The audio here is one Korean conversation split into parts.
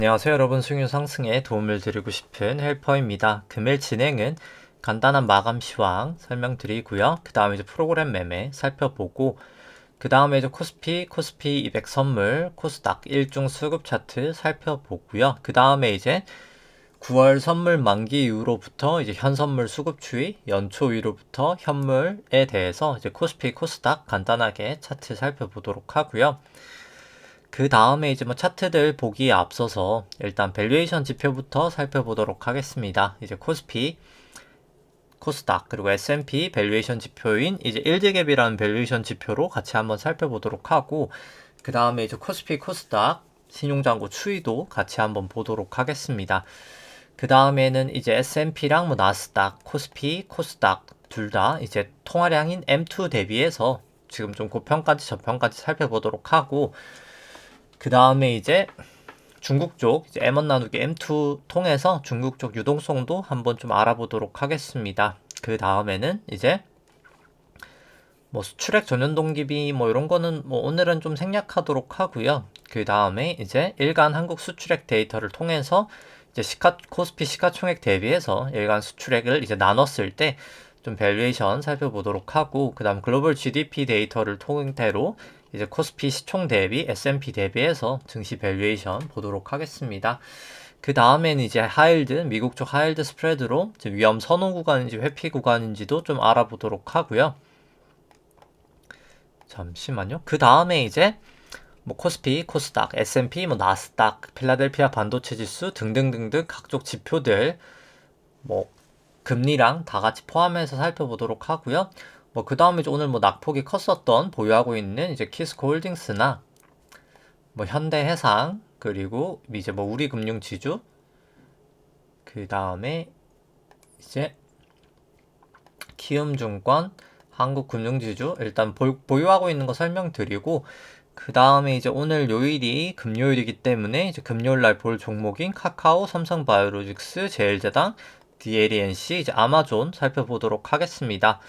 안녕하세요 여러분, 수익률 상승에 도움을 드리고 싶은 헬퍼입니다. 금일 진행은 간단한 마감 시황 설명드리고요. 그 다음에 이제 프로그램 매매 살펴보고, 그 다음에 이제 코스피 200 선물, 코스닥 일중 수급 차트 살펴보고요. 그 다음에 이제 9월 선물 만기 이후로부터 이제 현 선물 수급 추이, 연초 이후로부터 현물에 대해서 이제 코스피, 코스닥 간단하게 차트 살펴보도록 하고요. 그 다음에 이제 뭐 차트들 보기에 앞서서 일단 밸류에이션 지표부터 살펴보도록 하겠습니다. 이제 코스피, 코스닥, 그리고 S&P 밸류에이션 지표인 이제 일드갭이라는 밸류에이션 지표로 같이 한번 살펴보도록 하고, 그 다음에 이제 코스피, 코스닥 신용잔고 추이도 같이 한번 보도록 하겠습니다. 그 다음에는 이제 S&P랑 뭐 나스닥, 코스피, 코스닥 둘 다 이제 통화량인 M2 대비해서 지금 좀 고평가인지 저평가인지 살펴보도록 하고, 그 다음에 이제 중국 쪽 이제 M1 나누기 M2 통해서 중국 쪽 유동성도 한번 좀 알아보도록 하겠습니다. 그 다음에는 이제 뭐 수출액 전년 동기비 뭐 이런 거는 뭐 오늘은 좀 생략하도록 하고요. 그 다음에 이제 일간 한국 수출액 데이터를 통해서 이제 코스피 시가총액 대비해서 일간 수출액을 이제 나눴을 때 좀 밸류에이션 살펴보도록 하고, 그 다음 글로벌 GDP 데이터를 통째로 이제 코스피 시총 대비 S&P 대비해서 증시 밸류에이션 보도록 하겠습니다. 그 다음에는 이제 하일드, 미국 쪽 하일드 스프레드로 위험 선호 구간인지 회피 구간인지도 좀 알아보도록 하고요. 잠시만요. 그 다음에 이제 뭐 코스피, 코스닥, S&P, 뭐 나스닥, 필라델피아 반도체 지수 등등등등 각종 지표들 뭐 금리랑 다 같이 포함해서 살펴보도록 하고요. 뭐 그 다음에 오늘 뭐 낙폭이 컸었던 보유하고 있는 이제 키스코 홀딩스나 뭐 현대해상, 그리고 이제 뭐 우리금융지주, 그 다음에 이제 키움증권, 한국금융지주 일단 보유하고 있는 거 설명드리고, 그 다음에 이제 오늘 요일이 금요일이기 때문에 이제 금요일 날 볼 종목인 카카오, 삼성바이오로직스, 제일제당, DLNC, 이제 아마존 살펴보도록 하겠습니다.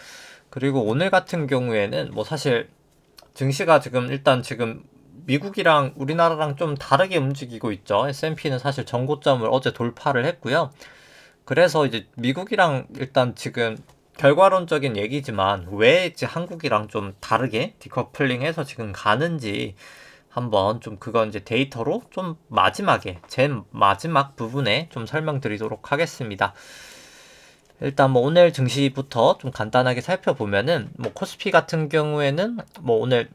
그리고 오늘 같은 경우에는 뭐 사실 증시가 지금 미국이랑 우리나라랑 좀 다르게 움직이고 있죠. S&P는 사실 전고점을 어제 돌파를 했고요. 그래서 이제 미국이랑 일단 지금 결과론적인 얘기지만 왜 이제 한국이랑 좀 다르게 디커플링해서 지금 가는지 한번 좀 그건 이제 데이터로 좀 마지막에 제 마지막 부분에 좀 설명드리도록 하겠습니다. 일단 뭐 오늘 증시부터 좀 간단하게 살펴보면은 뭐 코스피 같은 경우에는 뭐 오늘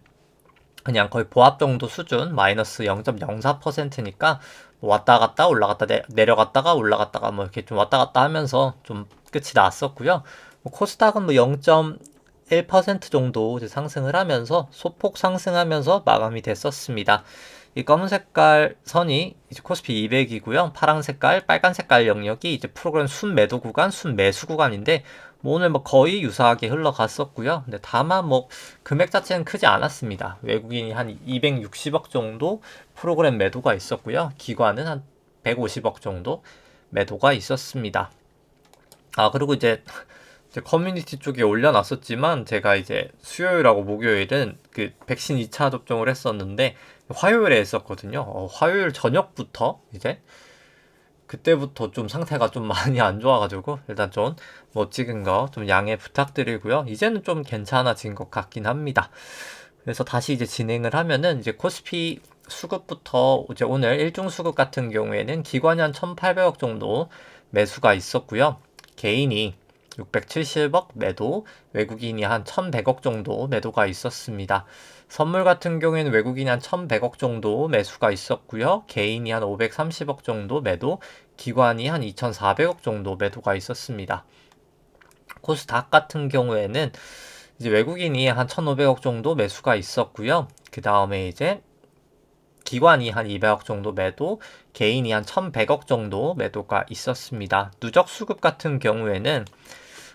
그냥 거의 보합 정도 수준 마이너스 0.04%니까 뭐 왔다 갔다 올라갔다 내려갔다가 올라갔다가 뭐 이렇게 좀 왔다 갔다 하면서 좀 끝이 났었고요. 뭐 코스닥은 뭐 0.1% 정도 이제 상승을 하면서 소폭 상승하면서 마감이 됐었습니다. 이 검은 색깔 선이 이제 코스피 200이고요. 파란 색깔, 빨간 색깔 영역이 이제 프로그램 순매도 구간, 순매수 구간인데 뭐 오늘 뭐 거의 유사하게 흘러갔었고요. 근데 다만 뭐 금액 자체는 크지 않았습니다. 외국인이 한 260억 정도 프로그램 매도가 있었고요. 기관은 한 150억 정도 매도가 있었습니다. 아, 그리고 이제 커뮤니티 쪽에 올려놨었지만 제가 이제 수요일하고 목요일은 그 백신 2차 접종을 했었는데 화요일에 했었거든요. 화요일 저녁부터 이제 그때부터 좀 상태가 좀 많이 안 좋아가지고 일단 좀 못 찍은 거 좀 양해 부탁드리고요. 이제는 좀 괜찮아진 것 같긴 합니다. 그래서 다시 이제 진행을 하면은 이제 코스피 수급부터 이제 오늘 일중 수급 같은 경우에는 기관이 한 1,800억 정도 매수가 있었고요. 개인이 670억 매도, 외국인이 한 1,100억 정도 매도가 있었습니다. 선물 같은 경우에는 외국인이 한 1,100억 정도 매수가 있었고요. 개인이 한 530억 정도 매도, 기관이 한 2,400억 정도 매도가 있었습니다. 코스닥 같은 경우에는 이제 외국인이 한 1,500억 정도 매수가 있었고요. 그 다음에 이제 기관이 한 200억 정도 매도, 개인이 한 1,100억 정도 매도가 있었습니다. 누적 수급 같은 경우에는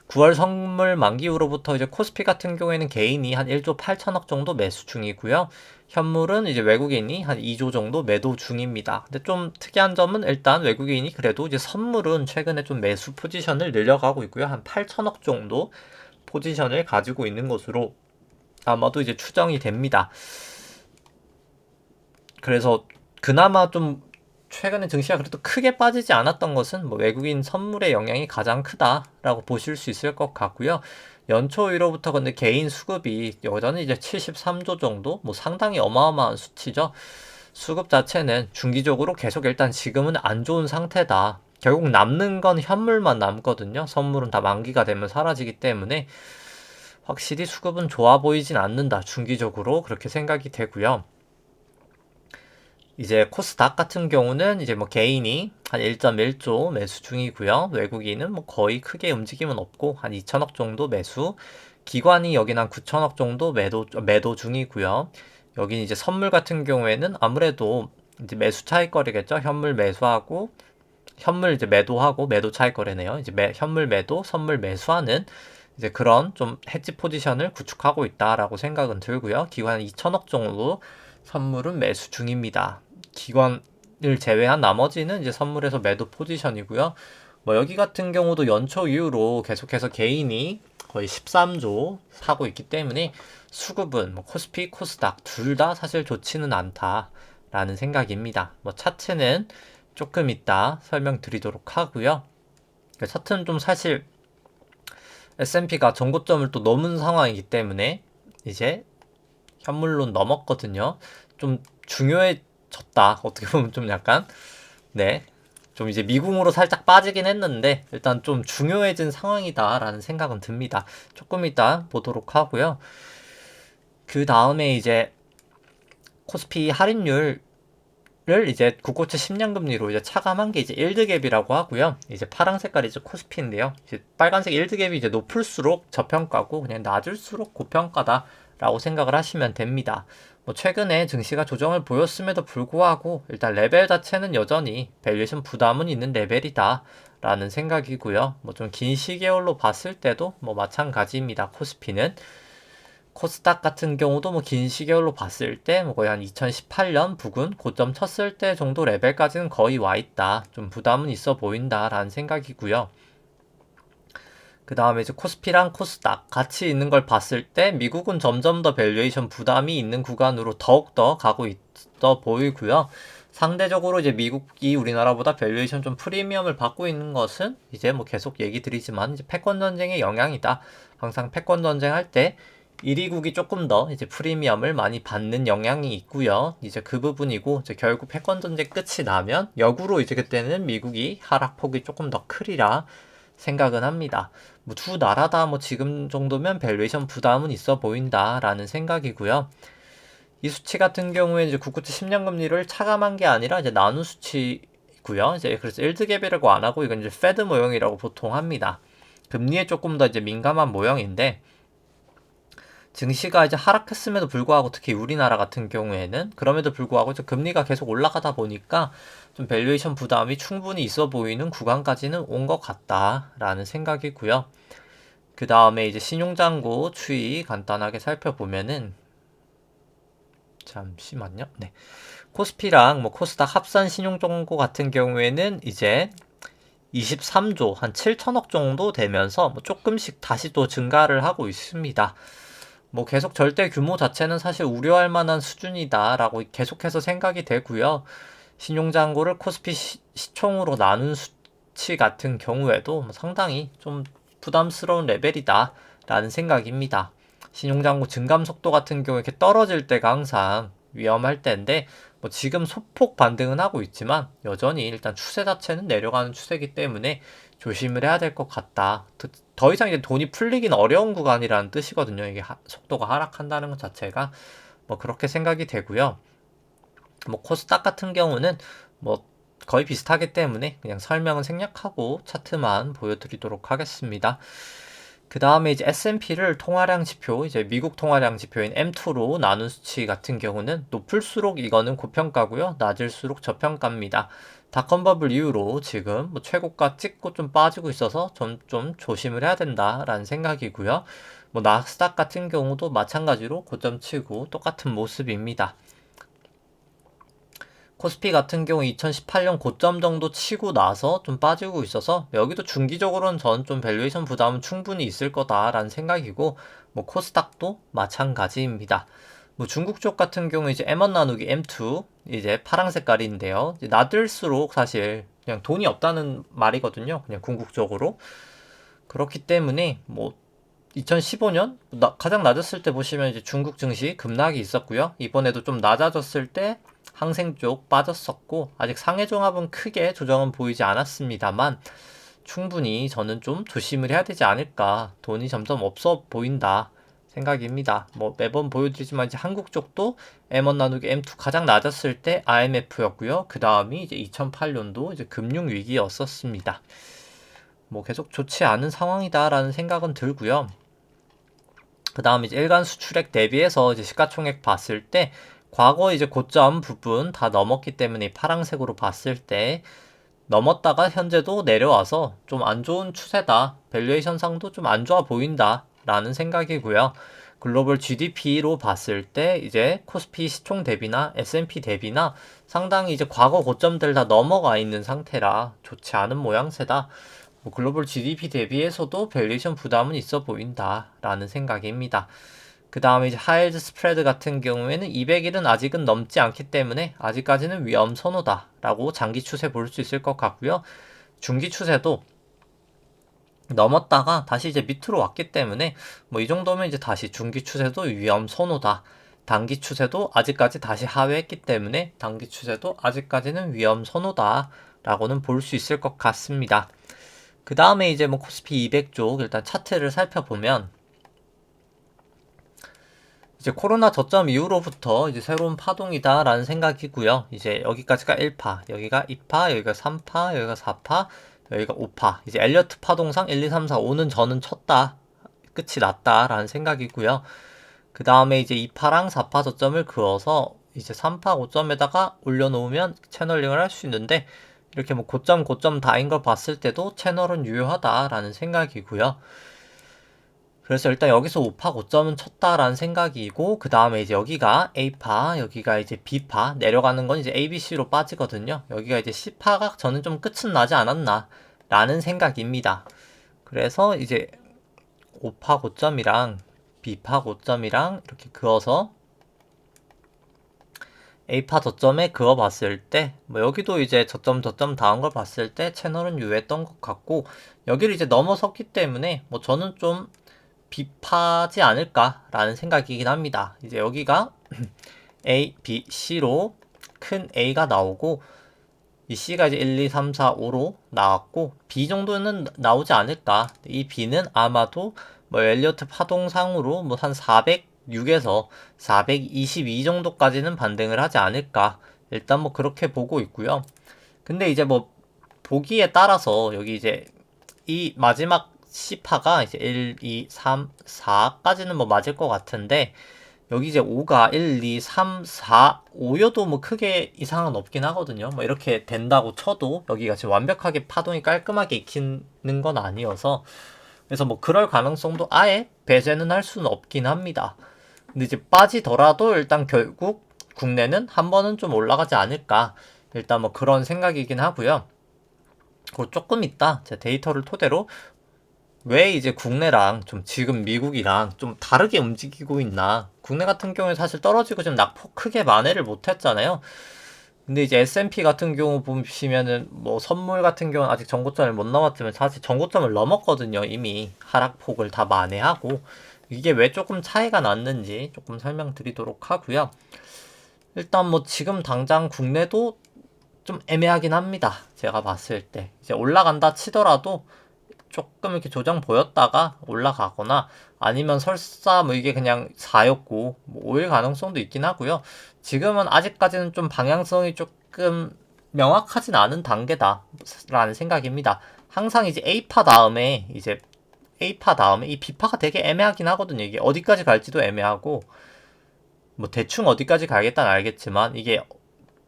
9월 선물 만기후로부터 이제 코스피 같은 경우에는 개인이 한 1조 8천억 정도 매수 중이고요. 현물은 이제 외국인이 한 2조 정도 매도 중입니다. 근데 좀 특이한 점은 일단 외국인이 그래도 이제 선물은 최근에 좀 매수 포지션을 늘려가고 있고요. 한 8천억 정도 포지션을 가지고 있는 것으로 아마도 이제 추정이 됩니다. 그래서 그나마 좀 최근에 증시가 그래도 크게 빠지지 않았던 것은 뭐 외국인 선물의 영향이 가장 크다라고 보실 수 있을 것 같고요. 연초 이후로부터 근데 개인 수급이 여전히 이제 73조 정도, 뭐 상당히 어마어마한 수치죠. 수급 자체는 중기적으로 계속 일단 지금은 안 좋은 상태다. 결국 남는 건 현물만 남거든요. 선물은 다 만기가 되면 사라지기 때문에 확실히 수급은 좋아 보이진 않는다. 중기적으로 그렇게 생각이 되고요. 이제 코스닥 같은 경우는 이제 뭐 개인이 한 1.1조 매수 중이고요. 외국인은 뭐 거의 크게 움직임은 없고 한 2천억 정도 매수. 기관이 여긴 한 9천억 정도 매도 중이고요. 여긴 이제 선물 같은 경우에는 아무래도 이제 매수 차익 거래겠죠. 현물 매수하고 현물 이제 매도하고 매도 차익 거래네요. 이제 현물 매도, 선물 매수하는 이제 그런 좀 헤지 포지션을 구축하고 있다라고 생각은 들고요. 기관 2천억 정도 선물은 매수 중입니다. 기관을 제외한 나머지는 이제 선물에서 매도 포지션이고요. 뭐 여기 같은 경우도 연초 이후로 계속해서 개인이 거의 13조 사고 있기 때문에 수급은 뭐 코스피, 코스닥 둘 다 사실 좋지는 않다라는 생각입니다. 뭐 차트는 조금 이따 설명드리도록 하고요. 차트는 좀 사실 S&P가 전고점을 또 넘은 상황이기 때문에 이제 현물론 넘었거든요. 좀 중요해졌다. 어떻게 보면 좀 약간 네. 좀 이제 미궁으로 살짝 빠지긴 했는데 일단 좀 중요해진 상황이다라는 생각은 듭니다. 조금 이따 보도록 하고요. 그 다음에 이제 코스피 할인율 를 이제 국고채 10년 금리로 이제 차감한 게 이제 일드갭이라고 하고요. 이제 파란 색깔이 이제 코스피인데요. 이제 빨간색 일드갭이 이제 높을수록 저평가고 그냥 낮을수록 고평가다라고 생각을 하시면 됩니다. 뭐 최근에 증시가 조정을 보였음에도 불구하고 일단 레벨 자체는 여전히 밸류에이션 부담은 있는 레벨이다라는 생각이고요. 뭐 좀 긴 시계열로 봤을 때도 뭐 마찬가지입니다. 코스피는. 코스닥 같은 경우도 뭐 긴 시계열로 봤을 때 뭐 거의 한 2018년 부근 고점 쳤을 때 정도 레벨까지는 거의 와 있다. 좀 부담은 있어 보인다라는 생각이고요. 그 다음에 이제 코스피랑 코스닥 같이 있는 걸 봤을 때 미국은 점점 더 밸류에이션 부담이 있는 구간으로 더욱더 가고 있어 보이고요. 상대적으로 이제 미국이 우리나라보다 밸류에이션 좀 프리미엄을 받고 있는 것은 이제 뭐 계속 얘기 드리지만 이제 패권 전쟁의 영향이다. 항상 패권 전쟁 할 때 1위국이 조금 더 이제 프리미엄을 많이 받는 영향이 있고요. 이제 그 부분이고 이제 결국 패권 전쟁 끝이 나면 역으로 이제 그때는 미국이 하락폭이 조금 더 크리라 생각은 합니다. 뭐 두 나라 다 뭐 지금 정도면 밸류에이션 부담은 있어 보인다라는 생각이고요. 이 수치 같은 경우에 이제 국고채 10년 금리를 차감한 게 아니라 이제 나눈 수치고요. 이제 그래서 일드갭이라고 안 하고 이건 이제 페드 모형이라고 보통 합니다. 금리에 조금 더 이제 민감한 모형인데 증시가 이제 하락했음에도 불구하고 특히 우리나라 같은 경우에는 그럼에도 불구하고 이제 금리가 계속 올라가다 보니까 좀 밸류에이션 부담이 충분히 있어 보이는 구간까지는 온 것 같다라는 생각이고요. 그 다음에 이제 신용잔고 추이 간단하게 살펴보면은 잠시만요. 네. 코스피랑 뭐 코스닥 합산 신용잔고 같은 경우에는 이제 23조 한 7천억 정도 되면서 뭐 조금씩 다시 또 증가를 하고 있습니다. 뭐 계속 절대 규모 자체는 사실 우려할 만한 수준이다라고 계속해서 생각이 되고요. 신용잔고를 코스피 시총으로 나눈 수치 같은 경우에도 뭐 상당히 좀 부담스러운 레벨이다라는 생각입니다. 신용잔고 증감 속도 같은 경우에 이렇게 떨어질 때가 항상 위험할 때인데 뭐 지금 소폭 반등은 하고 있지만 여전히 일단 추세 자체는 내려가는 추세이기 때문에 조심을 해야 될 것 같다. 더 이상 이제 돈이 풀리긴 어려운 구간이라는 뜻이거든요. 이게 속도가 하락한다는 것 자체가 뭐 그렇게 생각이 되고요. 뭐 코스닥 같은 경우는 뭐 거의 비슷하기 때문에 그냥 설명은 생략하고 차트만 보여드리도록 하겠습니다. 그 다음에 이제 S&P를 통화량 지표, 이제 미국 통화량 지표인 M2로 나눈 수치 같은 경우는 높을수록 이거는 고평가고요. 낮을수록 저평가입니다. 닷컴 버블 이후로 지금 뭐 최고가 찍고 좀 빠지고 있어서 좀 조심을 해야 된다라는 생각이고요. 뭐 나스닥 같은 경우도 마찬가지로 고점 치고 똑같은 모습입니다. 코스피 같은 경우 2018년 고점 정도 치고 나서 좀 빠지고 있어서 여기도 중기적으로는 저는 좀 밸류에이션 부담은 충분히 있을 거다라는 생각이고 뭐 코스닥도 마찬가지입니다. 뭐 중국 쪽 같은 경우 이제 M1 나누기 M2 이제 파랑 색깔인데요. 이제 낮을수록 사실 그냥 돈이 없다는 말이거든요. 그냥 궁극적으로. 그렇기 때문에 뭐 2015년 가장 낮았을 때 보시면 이제 중국 증시 급락이 있었고요. 이번에도 좀 낮아졌을 때 항생 쪽 빠졌었고 아직 상해 종합은 크게 조정은 보이지 않았습니다만 충분히 저는 좀 조심을 해야 되지 않을까. 돈이 점점 없어 보인다 생각입니다. 뭐 매번 보여드리지만 이제 한국 쪽도 M1 나누기 M2 가장 낮았을 때 IMF였고요. 그 다음이 이제 2008년도 이제 금융 위기였었습니다. 뭐 계속 좋지 않은 상황이다라는 생각은 들고요. 그 다음 이제 일간 수출액 대비해서 이제 시가총액 봤을 때 과거 이제 고점 부분 다 넘었기 때문에 파란색으로 봤을 때 넘었다가 현재도 내려와서 좀 안 좋은 추세다. 밸류에이션 상도 좀 안 좋아 보인다. 라는 생각이고요. 글로벌 GDP로 봤을 때 이제 코스피 시총 대비나 S&P 대비나 상당히 이제 과거 고점들 다 넘어가 있는 상태라 좋지 않은 모양새다. 뭐 글로벌 GDP 대비해서도 밸류에이션 부담은 있어 보인다. 라는 생각입니다. 그 다음에 이제 하이드 스프레드 같은 경우에는 200일은 아직은 넘지 않기 때문에 아직까지는 위험 선호다 라고 장기 추세 볼 수 있을 것 같고요. 중기 추세도 넘었다가 다시 이제 밑으로 왔기 때문에 뭐 이 정도면 이제 다시 중기 추세도 위험 선호다. 단기 추세도 아직까지 다시 하회했기 때문에 단기 추세도 아직까지는 위험 선호다 라고는 볼 수 있을 것 같습니다. 그 다음에 이제 뭐 코스피 200 쪽 일단 차트를 살펴보면 이제 코로나 저점 이후로부터 이제 새로운 파동이다라는 생각이고요. 이제 여기까지가 1파, 여기가 2파, 여기가 3파, 여기가 4파, 여기가 5파. 이제 엘리어트 파동상 1, 2, 3, 4, 5는 저는 쳤다. 끝이 났다라는 생각이고요. 그 다음에 이제 2파랑 4파 저점을 그어서 이제 3파 고점에다가 올려놓으면 채널링을 할 수 있는데 이렇게 뭐 고점 다인 걸 봤을 때도 채널은 유효하다라는 생각이고요. 그래서 일단 여기서 5파 고점은 쳤다라는 생각이고 그 다음에 이제 여기가 A파 여기가 이제 B파 내려가는 건 이제 ABC로 빠지거든요. 여기가 이제 C파가 저는 좀 끝은 나지 않았나 라는 생각입니다. 그래서 이제 5파 고점이랑 B파 고점이랑 이렇게 그어서 A파 저점에 그어봤을 때 뭐 여기도 이제 저점 다운 걸 봤을 때 채널은 유효했던 것 같고 여기를 이제 넘어섰기 때문에 뭐 저는 좀 B파지 않을까라는 생각이긴 합니다. 이제 여기가 A, B, C로 큰 A가 나오고 이 C가 이제 1, 2, 3, 4, 5로 나왔고 B 정도는 나오지 않을까. 이 B는 아마도 뭐 엘리어트 파동상으로 뭐 한 406에서 422 정도까지는 반등을 하지 않을까. 일단 뭐 그렇게 보고 있고요. 근데 이제 뭐 보기에 따라서 여기 이제 이 마지막 C파가 이제 1, 2, 3, 4까지는 뭐 맞을 것 같은데 여기 이제 5가 1, 2, 3, 4, 5여도 뭐 크게 이상은 없긴 하거든요. 뭐 이렇게 된다고 쳐도 여기가 지금 완벽하게 파동이 깔끔하게 익히는 건 아니어서 그래서 뭐 그럴 가능성도 아예 배제는 할 수는 없긴 합니다. 근데 이제 빠지더라도 일단 결국 국내는 한 번은 좀 올라가지 않을까. 일단 뭐 그런 생각이긴 하고요. 그리고 조금 있다 제 데이터를 토대로 왜 이제 국내랑 좀 지금 미국이랑 좀 다르게 움직이고 있나. 국내 같은 경우에 사실 떨어지고 좀 낙폭 크게 만회를 못했잖아요. 근데 이제 S&P 같은 경우 보시면은 뭐 선물 같은 경우는 아직 전고점을 못 넘었지만 사실 전고점을 넘었거든요. 이미 하락폭을 다 만회하고 이게 왜 조금 차이가 났는지 조금 설명드리도록 하고요. 일단 뭐 지금 당장 국내도 좀 애매하긴 합니다. 제가 봤을 때 이제 올라간다 치더라도 조금 이렇게 조정 보였다가 올라가거나 아니면 설사 뭐 이게 그냥 4였고 뭐 5일 가능성도 있긴 하고요. 지금은 아직까지는 좀 방향성이 조금 명확하진 않은 단계다 라는 생각입니다. 항상 이제 A파 다음에 이 B파가 되게 애매하긴 하거든요. 이게 어디까지 갈지도 애매하고 뭐 대충 어디까지 가겠다는 알겠지만 이게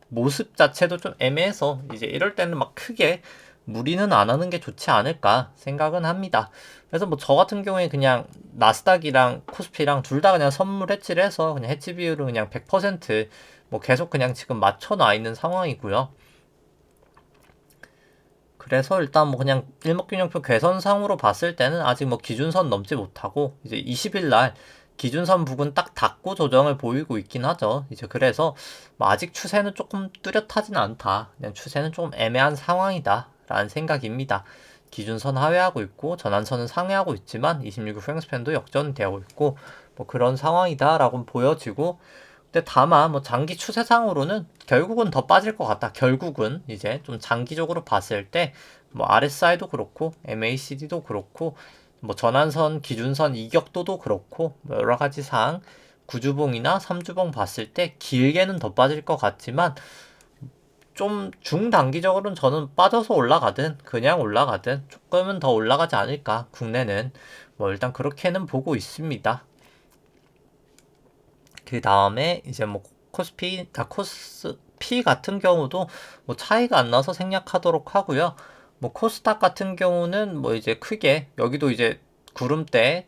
모습 자체도 좀 애매해서 이제 이럴 때는 막 크게 무리는 안 하는 게 좋지 않을까 생각은 합니다. 그래서 뭐 저 같은 경우에 그냥 나스닥이랑 코스피랑 둘 다 그냥 선물 해치를 해서 그냥 해치 비율을 그냥 100%뭐 계속 그냥 지금 맞춰 놔 있는 상황이고요. 그래서 일단 뭐 그냥 일목균형표 괴선상으로 봤을 때는 아직 뭐 기준선 넘지 못하고 이제 20일 날 기준선 부근 딱 닫고 조정을 보이고 있긴 하죠. 이제 그래서 뭐 아직 추세는 조금 뚜렷하진 않다. 그냥 추세는 좀 애매한 상황이다 라는 생각입니다. 기준선 하회하고 있고 전환선은 상회하고 있지만 26일 프랭스팬도 역전되고 있고 뭐 그런 상황이다 라고 보여지고, 근데 다만 뭐 장기 추세상으로는 결국은 더 빠질 것 같다. 결국은 이제 좀 장기적으로 봤을 때 뭐 RSI도 그렇고 MACD도 그렇고 뭐 전환선, 기준선 이격도도 그렇고 뭐 여러 가지 상 구주봉이나 삼주봉 봤을 때 길게는 더 빠질 것 같지만 좀 중단기적으로는 저는 빠져서 올라가든 그냥 올라가든 조금은 더 올라가지 않을까. 국내는 뭐 일단 그렇게는 보고 있습니다. 그 다음에 이제 뭐 코스피 같은 경우도 뭐 차이가 안 나서 생략하도록 하고요. 뭐 코스닥 같은 경우는 뭐 이제 크게 여기도 이제 구름대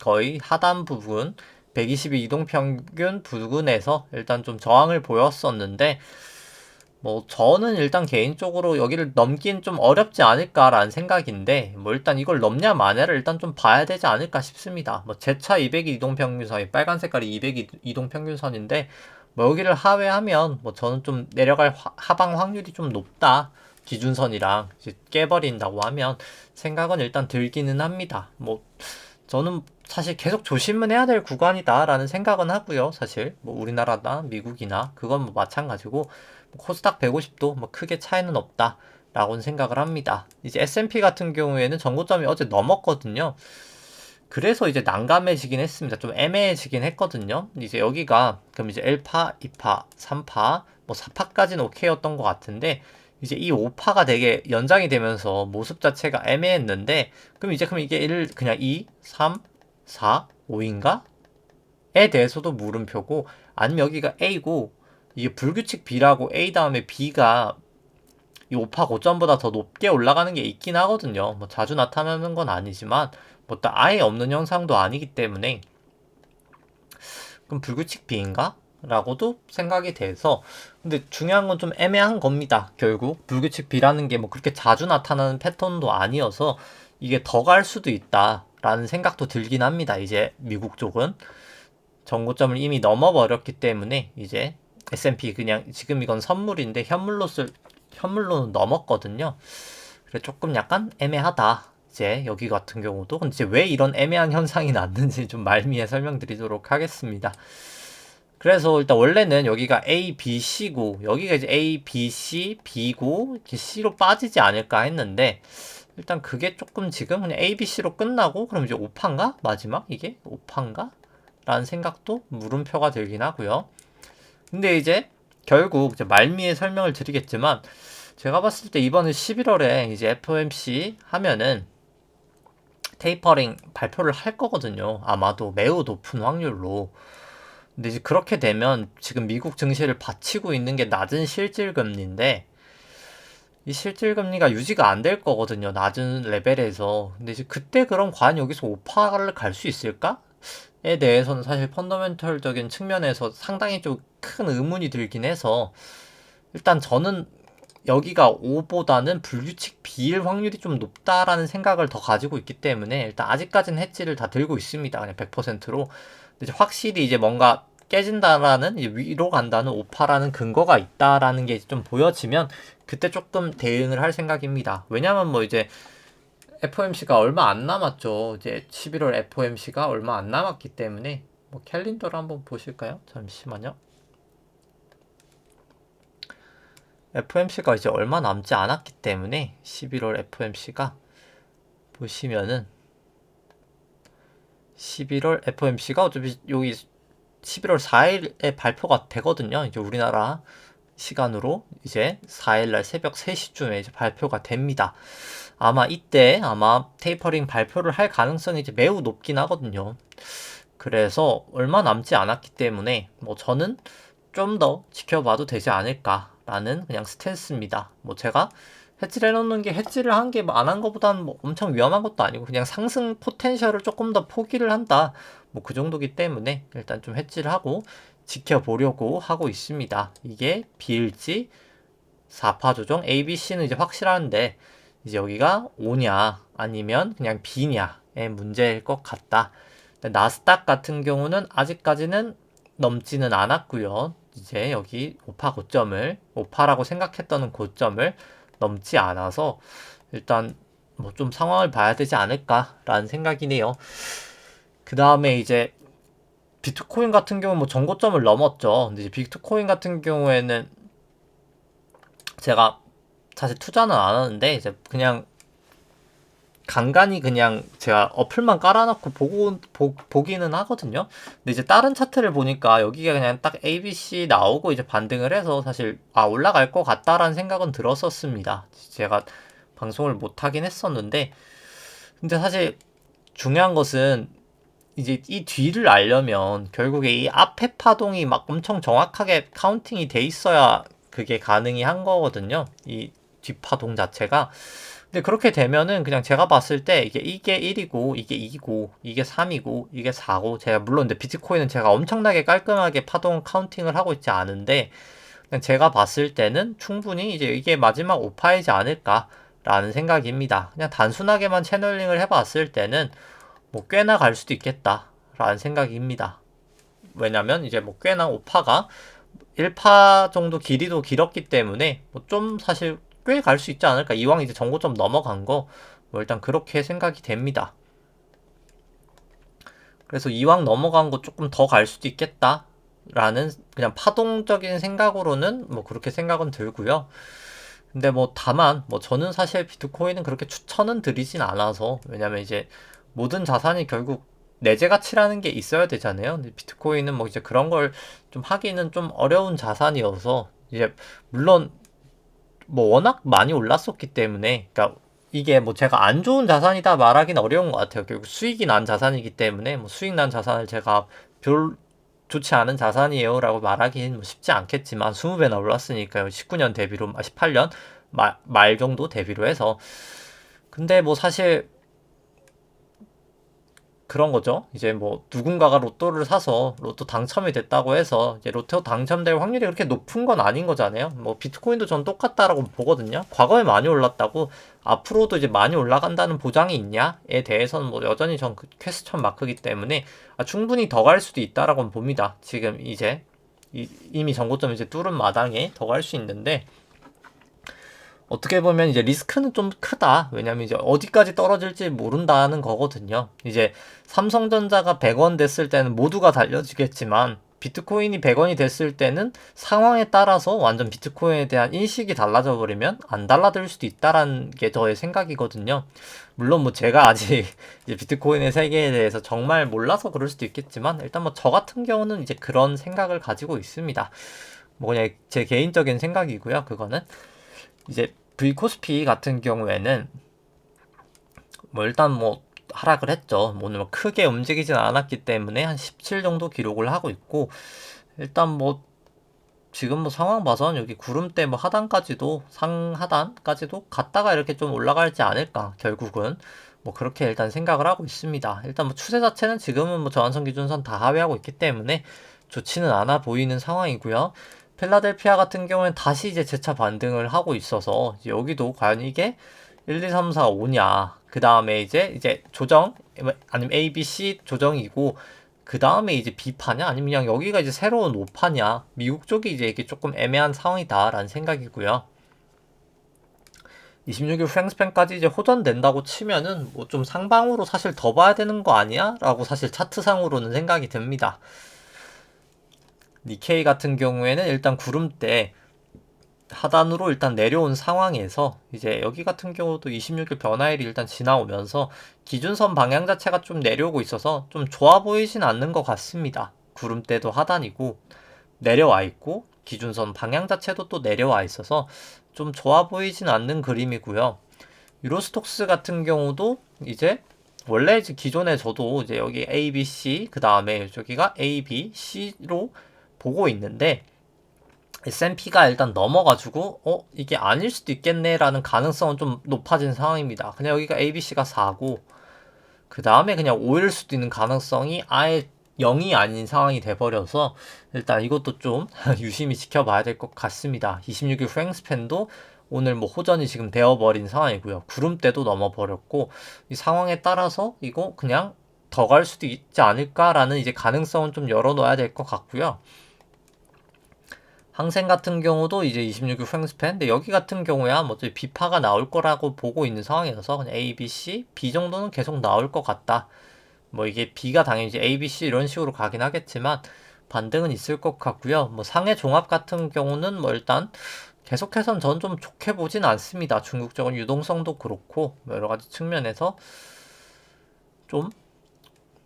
거의 하단 부분 120일 이동평균 부근에서 일단 좀 저항을 보였었는데, 뭐 저는 일단 개인적으로 여기를 넘긴 좀 어렵지 않을까라는 생각인데, 뭐 일단 이걸 넘냐 마냐를 일단 좀 봐야 되지 않을까 싶습니다. 뭐 제차 200일 이동평균선이 빨간 색깔이 200일 이동평균선인데 뭐 여기를 하회하면 뭐 저는 좀 내려갈 하방 확률이 좀 높다. 기준선이랑 이제 깨버린다고 하면 생각은 일단 들기는 합니다. 뭐 저는 사실 계속 조심은 해야 될 구간이다라는 생각은 하고요. 사실 뭐 우리나라나 미국이나 그건 뭐 마찬가지고 뭐 코스닥 150도 뭐 크게 차이는 없다라고는 생각을 합니다. 이제 S&P 같은 경우에는 전고점이 어제 넘었거든요. 그래서 이제 난감해지긴 했습니다. 좀 애매해지긴 했거든요. 이제 여기가 그럼 이제 1파, 2파, 3파, 뭐 4파까지는 오케이였던 것 같은데 이제 이 5파가 되게 연장이 되면서 모습 자체가 애매했는데, 그럼 이게 1 그냥 2, 3, 4, 5인가? 에 대해서도 물음표고, 아니면 여기가 A고 이게 불규칙 B라고 A 다음에 B가 이 5파 고점보다 더 높게 올라가는 게 있긴 하거든요. 뭐 자주 나타나는 건 아니지만 뭐 또 아예 없는 현상도 아니기 때문에 그럼 불규칙 B인가? 라고도 생각이 돼서, 근데 중요한 건 좀 애매한 겁니다. 결국 불규칙 B라는 게 뭐 그렇게 자주 나타나는 패턴도 아니어서 이게 더 갈 수도 있다 라는 생각도 들긴 합니다. 이제 미국 쪽은 정고점을 이미 넘어버렸기 때문에 이제 S&P 그냥 지금 이건 선물인데 현물로는 넘었거든요. 그래 조금 약간 애매하다. 이제 여기 같은 경우도. 근데 이제 왜 이런 애매한 현상이 났는지 좀 말미에 설명드리도록 하겠습니다. 그래서 일단 원래는 여기가 A, B, C고 여기가 이제 A, B, C, B고 이렇게 C로 빠지지 않을까 했는데, 일단 그게 조금 지금 그냥 A, B, C로 끝나고 그럼 이제 5파인가? 마지막 이게 5파인가? 라는 생각도 물음표가 들긴 하고요. 근데 이제 결국 이제 말미에 설명을 드리겠지만, 제가 봤을 때 이번에 11월에 이제 FOMC 하면은 테이퍼링 발표를 할 거거든요. 아마도 매우 높은 확률로. 근데 이제 그렇게 되면 지금 미국 증시를 받치고 있는 게 낮은 실질금리인데, 이 실질금리가 유지가 안 될 거거든요. 낮은 레벨에서. 근데 이제 그때 그럼 과연 여기서 5%를 갈 수 있을까? 에 대해서는 사실 펀더멘털적인 측면에서 상당히 좀 큰 의문이 들긴 해서, 일단 저는 여기가 5보다는 불규칙 B일 확률이 좀 높다라는 생각을 더 가지고 있기 때문에 일단 아직까지는 해지를 다 들고 있습니다. 그냥 100%로. 근데 이제 확실히 이제 뭔가 깨진다라는, 이제 위로 간다는, 오파라는 근거가 있다라는 게 좀 보여지면 그때 조금 대응을 할 생각입니다. 왜냐면 뭐 이제 FOMC가 얼마 안 남았죠. 이제 11월 FOMC가 얼마 안 남았기 때문에 뭐 캘린더를 한번 보실까요? 잠시만요. FOMC가 이제 얼마 남지 않았기 때문에 11월 FOMC가 보시면은 11월 FOMC가 어차피 여기 11월 4일에 발표가 되거든요. 이제 우리나라 시간으로 이제 4일날 새벽 3시쯤에 이제 발표가 됩니다. 아마 이때 테이퍼링 발표를 할 가능성이 이제 매우 높긴 하거든요. 그래서 얼마 남지 않았기 때문에 뭐 저는 좀 더 지켜봐도 되지 않을까라는 그냥 스탠스입니다. 뭐 제가 해지를 해놓는 게, 해지를 한 게 안 한 것보다는 뭐 엄청 위험한 것도 아니고 그냥 상승 포텐셜을 조금 더 포기를 한다, 뭐 그 정도기 때문에 일단 좀 해지를 하고 지켜보려고 하고 있습니다. 이게 B일지 4파 조정 A, B, C는 이제 확실한데 이제 여기가 O냐 아니면 그냥 B냐의 문제일 것 같다. 나스닥 같은 경우는 아직까지는 넘지는 않았고요. 이제 여기 오파라고 생각했던 고점을 넘지 않아서 일단 뭐 좀 상황을 봐야 되지 않을까라는 생각이네요. 그 다음에 이제 비트코인 같은 경우 뭐 전고점을 넘었죠. 근데 이제 비트코인 같은 경우에는 제가 사실 투자는 안 하는데 이제 그냥 간간히 그냥 제가 어플만 깔아놓고 보기는 하거든요. 근데 이제 다른 차트를 보니까 여기가 그냥 딱 ABC 나오고 이제 반등을 해서 사실 올라갈 것 같다라는 생각은 들었었습니다. 제가 방송을 못 하긴 했었는데 근데 사실 중요한 것은 이제 이 뒤를 알려면 결국에 이 앞에 파동이 막 엄청 정확하게 카운팅이 돼 있어야 그게 가능이 한 거거든요. 이 뒷파동 자체가. 근데 그렇게 되면은 그냥 제가 봤을 때 이게 1이고 이게 2고 이게 3이고 이게 4고 제가 물론 근데 비트코인은 제가 엄청나게 깔끔하게 파동 카운팅을 하고 있지 않은데 그냥 제가 봤을 때는 충분히 이제 이게 마지막 오파이지 않을까라는 생각입니다. 그냥 단순하게만 채널링을 해봤을 때는 뭐 꽤나 갈 수도 있겠다라는 생각입니다. 왜냐면 이제 뭐 꽤나 오파가 1파 정도 길이도 길었기 때문에 뭐 좀 사실 꽤 갈 수 있지 않을까. 이왕 이제 전고점 넘어간 거 뭐 일단 그렇게 생각이 됩니다. 그래서 이왕 넘어간 거 조금 더 갈 수도 있겠다 라는 그냥 파동적인 생각으로는 뭐 그렇게 생각은 들고요. 근데 뭐 다만 뭐 저는 사실 비트코인은 그렇게 추천은 드리진 않아서 왜냐면 이제 모든 자산이 결국 내재 가치라는 게 있어야 되잖아요. 근데 비트코인은 뭐 이제 그런 걸 좀 하기는 좀 어려운 자산이어서 이제 물론 뭐 워낙 많이 올랐었기 때문에 그러니까 이게 뭐 제가 안 좋은 자산이다 말하기는 어려운 것 같아요. 결국 수익이 난 자산이기 때문에 뭐 수익 난 자산을 제가 별 좋지 않은 자산이에요 라고 말하기는 뭐 쉽지 않겠지만 20배나 올랐으니까요. 19년 대비로 18년 말 정도 대비로 해서 근데 뭐 사실 그런 거죠. 이제 뭐 누군가가 로또를 사서 로또 당첨이 됐다고 해서 이제 로또 당첨될 확률이 그렇게 높은 건 아닌 거잖아요. 뭐 비트코인도 전 똑같다라고 보거든요. 과거에 많이 올랐다고 앞으로도 이제 많이 올라간다는 보장이 있냐에 대해서는 뭐 여전히 전 퀘스천 마크이기 때문에 충분히 더 갈 수도 있다라고 봅니다. 지금 이제 이미 전고점 이제 뚫은 마당에 더 갈 수 있는데 어떻게 보면 이제 리스크는 좀 크다. 왜냐면 이제 어디까지 떨어질지 모른다는 거거든요. 이제 삼성전자가 100원 됐을 때는 모두가 달려지겠지만 비트코인이 100원이 됐을 때는 상황에 따라서 완전 비트코인에 대한 인식이 달라져 버리면 안 달라질 수도 있다라는 게 저의 생각이거든요. 물론 뭐 제가 아직 이제 비트코인의 세계에 대해서 정말 몰라서 그럴 수도 있겠지만 일단 뭐 저 같은 경우는 이제 그런 생각을 가지고 있습니다. 뭐 그냥 제 개인적인 생각이고요. 그거는 이제 V코스피 같은 경우에는 뭐 일단 뭐 하락을 했죠. 뭐 오늘 뭐 크게 움직이진 않았기 때문에 한 17 정도 기록을 하고 있고 일단 뭐 지금 뭐 상황 봐선 여기 구름대 뭐 하단까지도 상하단까지도 갔다가 이렇게 좀 올라갈지 않을까 결국은 뭐 그렇게 일단 생각을 하고 있습니다. 일단 뭐 추세 자체는 지금은 뭐 저항선 기준선 다 하회하고 있기 때문에 좋지는 않아 보이는 상황이고요. 필라델피아 같은 경우는 다시 이제 재차 반등을 하고 있어서 여기도 과연 이게 1, 2, 3, 4, 5냐. 그 다음에 이제 조정 아니면 A, B, C 조정이고 그 다음에 이제 B파냐 아니면 그냥 여기가 이제 새로운 O파냐. 미국 쪽이 이제 이게 조금 애매한 상황이다라는 생각이고요. 26일 프랭스팬까지 이제 호전된다고 치면은 뭐 좀 상방으로 사실 더 봐야 되는 거 아니야? 라고 사실 차트상으로는 생각이 듭니다. 니케이 같은 경우에는 일단 구름대 하단으로 일단 내려온 상황에서 이제 여기 같은 경우도 26일 변화일이 일단 지나오면서 기준선 방향 자체가 좀 내려오고 있어서 좀 좋아 보이진 않는 것 같습니다. 구름대도 하단이고 내려와 있고 기준선 방향 자체도 또 내려와 있어서 좀 좋아 보이진 않는 그림이고요. 유로스톡스 같은 경우도 이제 원래 이제 기존에 저도 이제 여기 A, B, C 그 다음에 저기가 A, B, C로 보고 있는데 S&P가 일단 넘어가지고 이게 아닐 수도 있겠네라는 가능성은 좀 높아진 상황입니다. 그냥 여기가 ABC가 4고 그 다음에 그냥 5일 수도 있는 가능성이 아예 0이 아닌 상황이 돼버려서 일단 이것도 좀 유심히 지켜봐야 될 것 같습니다. 26일 프랭스팬도 오늘 뭐 호전이 지금 되어버린 상황이고요. 구름대도 넘어버렸고 이 상황에 따라서 이거 그냥 더 갈 수도 있지 않을까라는 이제 가능성은 좀 열어놔야 될 것 같고요. 항생 같은 경우도 이제 26일 후행스팬. 근데 여기 같은 경우야 뭐 B파가 나올 거라고 보고 있는 상황이어서 그냥 A, B, C, B 정도는 계속 나올 것 같다. 뭐 이게 B가 당연히 이제 A, B, C 이런 식으로 가긴 하겠지만 반등은 있을 것 같고요. 뭐 상해 종합 같은 경우는 뭐 일단 계속해선 전 좀 좋게 보진 않습니다. 중국적인 유동성도 그렇고 뭐 여러 가지 측면에서 좀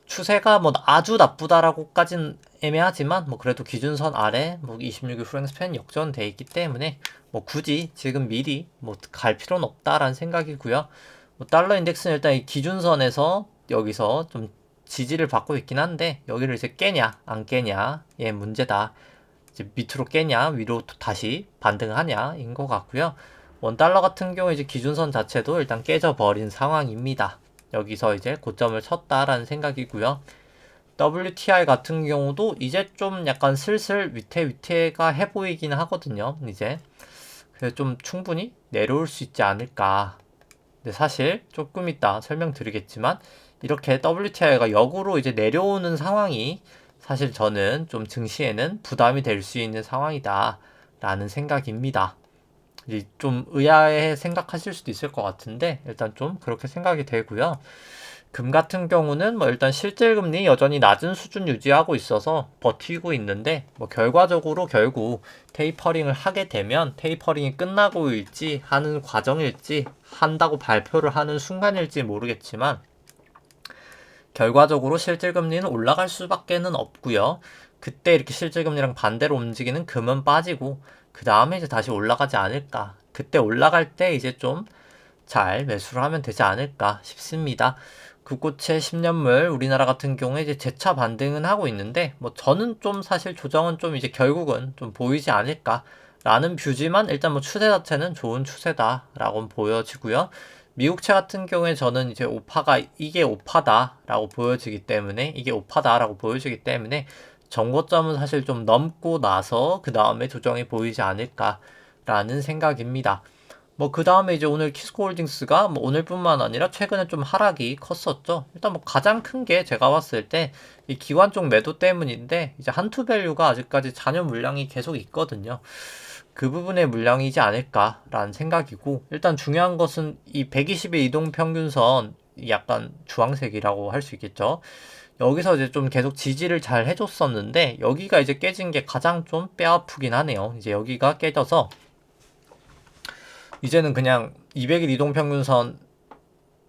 추세가 뭐 아주 나쁘다라고까진 애매하지만 뭐 그래도 기준선 아래 뭐 26일 프랭스팬 역전돼 있기 때문에 뭐 굳이 지금 미리 뭐 갈 필요는 없다라는 생각이고요. 뭐 달러 인덱스는 일단 이 기준선에서 여기서 좀 지지를 받고 있긴 한데 여기를 이제 깨냐 안 깨냐의 문제다. 이제 밑으로 깨냐 위로 다시 반등하냐인 것 같고요. 원달러 같은 경우 이제 기준선 자체도 일단 깨져 버린 상황입니다. 여기서 이제 고점을 쳤다라는 생각이고요. WTI 같은 경우도 이제 좀 약간 슬슬 위태위태가 해 보이긴 하거든요. 이제 그래서 좀 충분히 내려올 수 있지 않을까. 근데 사실 조금 이따 설명드리겠지만 이렇게 WTI가 역으로 이제 내려오는 상황이 사실 저는 좀 증시에는 부담이 될 수 있는 상황이다 라는 생각입니다. 좀 의아해 생각하실 수도 있을 것 같은데 일단 좀 그렇게 생각이 되고요. 금 같은 경우는 뭐 일단 실질금리 여전히 낮은 수준 유지하고 있어서 버티고 있는데 뭐 결과적으로 결국 테이퍼링을 하게 되면 테이퍼링이 끝나고일지 하는 과정일지 한다고 발표를 하는 순간일지 모르겠지만 결과적으로 실질금리는 올라갈 수밖에는 없고요. 그때 이렇게 실질금리랑 반대로 움직이는 금은 빠지고 그 다음에 이제 다시 올라가지 않을까. 그때 올라갈 때 이제 좀 잘 매수를 하면 되지 않을까 싶습니다. 국고채 10년물 우리나라 같은 경우에 이제 재차 반등은 하고 있는데 뭐 저는 좀 사실 조정은 좀 이제 결국은 좀 보이지 않을까라는 뷰지만 일단 뭐 추세 자체는 좋은 추세다라고 보여지고요. 미국채 같은 경우에 저는 이제 오파가 이게 오파다라고 보여지기 때문에 이게 오파다라고 보여지기 때문에 정고점은 사실 좀 넘고 나서 그 다음에 조정이 보이지 않을까라는 생각입니다. 뭐 그 다음에 이제 오늘 키스코홀딩스가 뭐 오늘뿐만 아니라 최근에 좀 하락이 컸었죠. 일단 뭐 가장 큰 게 제가 봤을 때 이 기관 쪽 매도 때문인데 이제 한투밸류가 아직까지 잔여 물량이 계속 있거든요. 그 부분의 물량이지 않을까라는 생각이고 일단 중요한 것은 이 120의 이동평균선 약간 주황색이라고 할 수 있겠죠. 여기서 이제 좀 계속 지지를 잘 해줬었는데 여기가 이제 깨진 게 가장 좀 뼈아프긴 하네요. 이제 여기가 깨져서 이제는 그냥 200일 이동평균선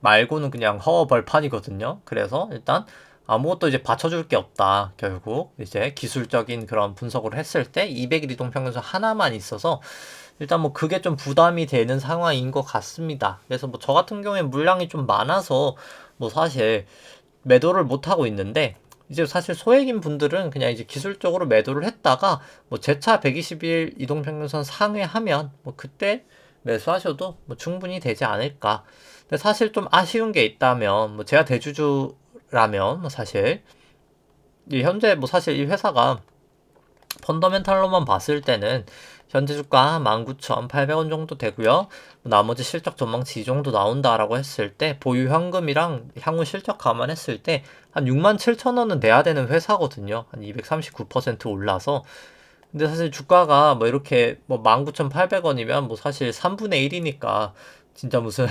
말고는 그냥 허허벌판이거든요. 그래서 일단 아무것도 이제 받쳐줄 게 없다. 결국 이제 기술적인 그런 분석을 했을 때 200일 이동평균선 하나만 있어서 일단 뭐 그게 좀 부담이 되는 상황인 것 같습니다. 그래서 뭐 저 같은 경우에 물량이 좀 많아서 뭐 사실 매도를 못 하고 있는데 이제 사실 소액인 분들은 그냥 이제 기술적으로 매도를 했다가 뭐 제차 120일 이동평균선 상회하면 뭐 그때 매수하셔도 뭐 충분히 되지 않을까. 근데 사실 좀 아쉬운 게 있다면 뭐 제가 대주주라면 뭐 사실 이 현재 뭐 사실 이 회사가 펀더멘탈로만 봤을 때는 현재 주가 한 19,800원 정도 되고요. 나머지 실적 전망치 이 정도 나온다라고 했을 때 보유 현금이랑 향후 실적 감안했을 때 한 67,000원은 내야 되는 회사거든요. 한 239% 올라서. 근데 사실 주가가 뭐 이렇게 뭐 19,800원이면 뭐 사실 3분의 1이니까 진짜 무슨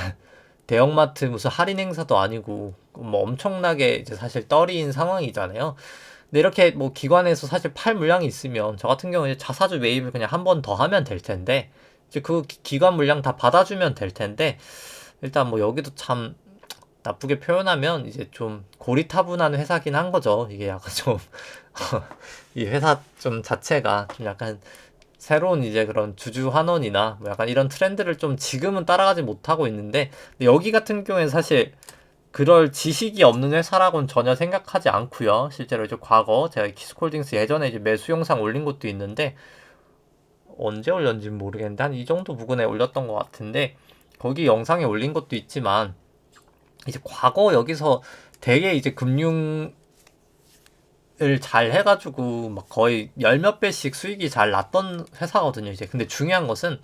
대형마트 무슨 할인 행사도 아니고 뭐 엄청나게 이제 사실 떨이인 상황이잖아요. 근데 이렇게 뭐 기관에서 사실 팔 물량이 있으면 저 같은 경우에 자사주 매입을 그냥 한 번 더 하면 될 텐데 이제 그 기관 물량 다 받아주면 될 텐데 일단 뭐 여기도 참 나쁘게 표현하면 이제 좀 고리타분한 회사긴 한 거죠. 이게 약간 좀 이 회사 좀 자체가 좀 약간 새로운 이제 그런 주주 환원이나 뭐 약간 이런 트렌드를 좀 지금은 따라가지 못하고 있는데 근데 여기 같은 경우에 사실 그럴 지식이 없는 회사라고는 전혀 생각하지 않고요. 실제로 이제 과거 제가 키스콜딩스 예전에 이제 매수 영상 올린 것도 있는데 언제 올렸는지 모르겠는데 한 이 정도 부근에 올렸던 것 같은데 거기 영상에 올린 것도 있지만 이제 과거 여기서 되게 이제 금융을 잘 해가지고 막 거의 열 몇 배씩 수익이 잘 났던 회사거든요. 이제 근데 중요한 것은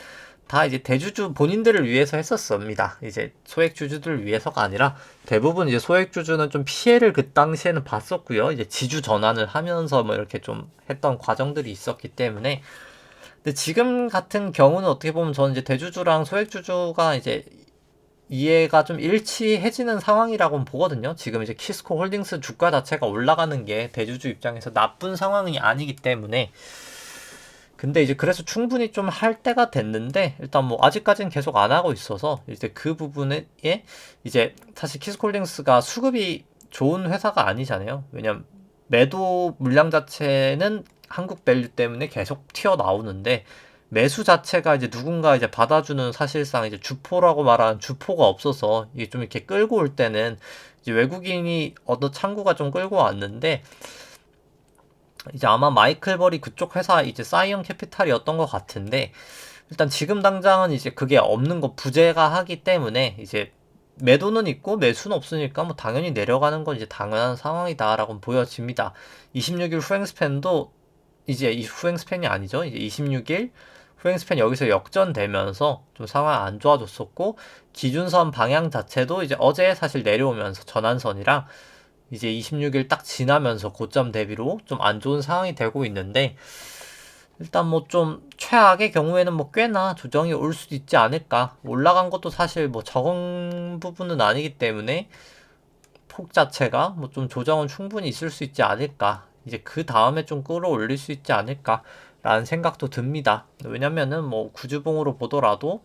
다 이제 대주주 본인들을 위해서 했었습니다. 이제 소액주주들을 위해서가 아니라 대부분 이제 소액주주는 좀 피해를 그 당시에는 봤었고요. 이제 지주 전환을 하면서 뭐 이렇게 좀 했던 과정들이 있었기 때문에. 근데 지금 같은 경우는 어떻게 보면 저는 이제 대주주랑 소액주주가 이제 이해가 좀 일치해지는 상황이라고 보거든요. 지금 이제 키스코 홀딩스 주가 자체가 올라가는 게 대주주 입장에서 나쁜 상황이 아니기 때문에. 근데 이제 그래서 충분히 좀 할 때가 됐는데 일단 뭐 아직까지는 계속 안 하고 있어서 이제 그 부분에 이제 사실 키스콜딩스가 수급이 좋은 회사가 아니잖아요. 왜냐면 매도 물량 자체는 한국 밸류 때문에 계속 튀어나오는데 매수 자체가 이제 누군가 이제 받아주는 사실상 이제 주포라고 말하는 주포가 없어서 이게 좀 이렇게 끌고 올 때는 이제 외국인이 어느 창구가 좀 끌고 왔는데 이제 아마 마이클 버리 그쪽 회사 이제 사이언 캐피탈이었던 것 같은데 일단 지금 당장은 이제 그게 없는 거 부재가 하기 때문에 이제 매도는 있고 매수는 없으니까 뭐 당연히 내려가는 건 이제 당연한 상황이다라고 보여집니다. 26일 후행 스팬도 이제 이 후행 스팬이 아니죠. 이제 26일 후행 스팬 여기서 역전되면서 좀 상황이 안 좋아졌었고 기준선 방향 자체도 이제 어제 사실 내려오면서 전환선이랑 이제 26일 딱 지나면서 고점 대비로 좀 안 좋은 상황이 되고 있는데 일단 뭐 좀 최악의 경우에는 뭐 꽤나 조정이 올 수도 있지 않을까. 올라간 것도 사실 뭐 적은 부분은 아니기 때문에 폭 자체가 뭐 좀 조정은 충분히 있을 수 있지 않을까. 이제 그 다음에 좀 끌어올릴 수 있지 않을까 라는 생각도 듭니다. 왜냐면은 뭐 구주봉으로 보더라도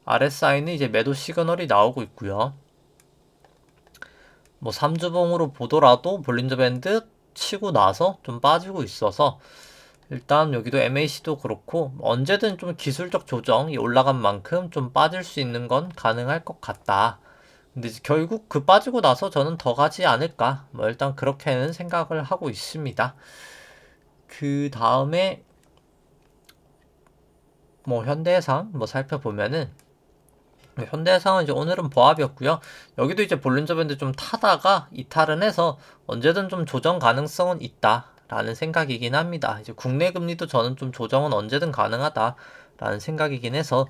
RSI는 이제 매도 시그널이 나오고 있고요. 뭐 3주봉으로 보더라도 볼린저 밴드 치고 나서 좀 빠지고 있어서 일단 여기도 MAC도 그렇고 언제든 좀 기술적 조정이 올라간 만큼 좀 빠질 수 있는 건 가능할 것 같다. 근데 결국 그 빠지고 나서 저는 더 가지 않을까. 뭐 일단 그렇게는 생각을 하고 있습니다. 그 다음에 뭐 현대해상 뭐 살펴보면은 현대해상은 이제 오늘은 보합이었고요. 여기도 이제 볼린저 밴드 좀 타다가 이탈은 해서 언제든 좀 조정 가능성은 있다. 라는 생각이긴 합니다. 이제 국내 금리도 저는 좀 조정은 언제든 가능하다. 라는 생각이긴 해서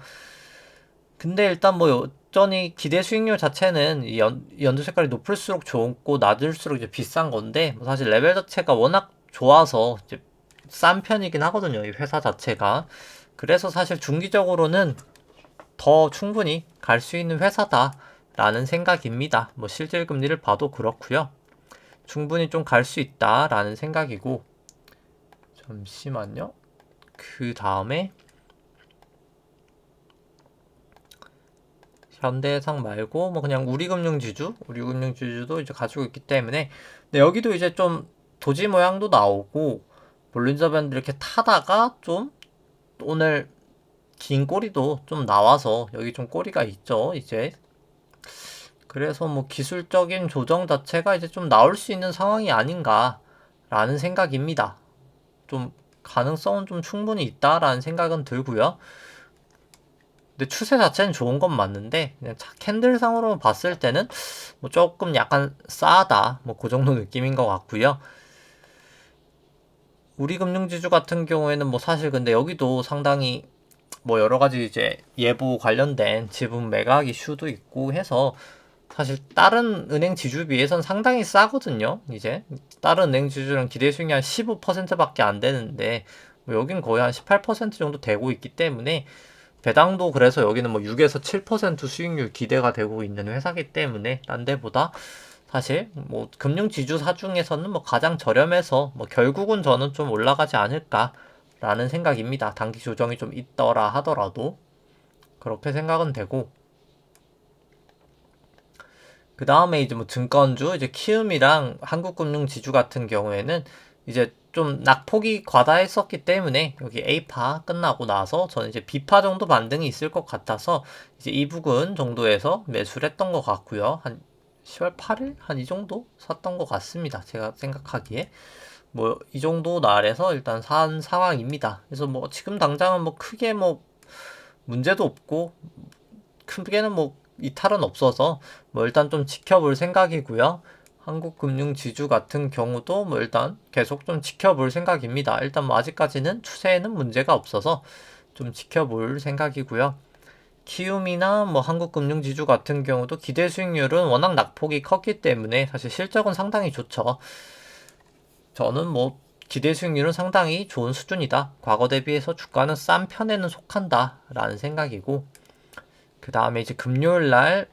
근데 일단 뭐 여전히 기대 수익률 자체는 이 연두 색깔이 높을수록 좋고 낮을수록 이제 비싼 건데 뭐 사실 레벨 자체가 워낙 좋아서 이제 싼 편이긴 하거든요. 이 회사 자체가. 그래서 사실 중기적으로는 더 충분히 갈 수 있는 회사다라는 생각입니다. 뭐 실질 금리를 봐도 그렇고요. 충분히 좀 갈 수 있다라는 생각이고 잠시만요. 그 다음에 현대해상 말고 뭐 그냥 우리금융지주도 이제 가지고 있기 때문에 근데 여기도 이제 좀 도지 모양도 나오고 볼린저 밴드 이렇게 타다가 좀 오늘 긴 꼬리도 좀 나와서 여기 좀 꼬리가 있죠 이제 그래서 뭐 기술적인 조정 자체가 이제 좀 나올 수 있는 상황이 아닌가 라는 생각입니다. 좀 가능성은 좀 충분히 있다라는 생각은 들고요. 근데 추세 자체는 좋은 건 맞는데 그냥 캔들상으로 봤을 때는 뭐 조금 약간 싸다 뭐 그 정도 느낌인 것 같고요. 우리 금융지주 같은 경우에는 뭐 사실 근데 여기도 상당히 뭐 여러 가지 이제 예보 관련된 지분 매각 이슈도 있고 해서 사실 다른 은행 지주 비해선 상당히 싸거든요. 이제 다른 은행 지주는 기대 수익이 한 15%밖에 안 되는데 뭐 여긴 거의 한 18% 정도 되고 있기 때문에 배당도 그래서 여기는 뭐 6에서 7% 수익률 기대가 되고 있는 회사기 때문에 딴 데보다 사실 뭐 금융 지주사 중에서는 뭐 가장 저렴해서 뭐 결국은 저는 좀 올라가지 않을까라는 생각입니다. 단기 조정이 좀 있더라 하더라도 그렇게 생각은 되고 그 다음에 이제 뭐 증권주 이제 키움이랑 한국금융지주 같은 경우에는 이제 좀 낙폭이 과다했었기 때문에 여기 A파 끝나고 나서 저는 이제 B파 정도 반등이 있을 것 같아서 이제 이 부근 정도에서 매수를 했던 것 같고요. 한 10월 8일 한 이 정도 샀던 것 같습니다. 제가 생각하기에 뭐 이 정도 날에서 일단 산 상황입니다. 그래서 뭐 지금 당장은 뭐 크게 뭐 문제도 없고 크게는 뭐 이탈은 없어서 뭐 일단 좀 지켜볼 생각이고요. 한국금융지주 같은 경우도 뭐 일단 계속 좀 지켜볼 생각입니다. 일단 뭐 아직까지는 추세에는 문제가 없어서 좀 지켜볼 생각이고요. 키움이나 뭐 한국금융지주 같은 경우도 기대 수익률은 워낙 낙폭이 컸기 때문에 사실 실적은 상당히 좋죠. 저는 뭐 기대 수익률은 상당히 좋은 수준이다. 과거 대비해서 주가는 싼 편에는 속한다 라는 생각이고, 그 다음에 이제 금요일 날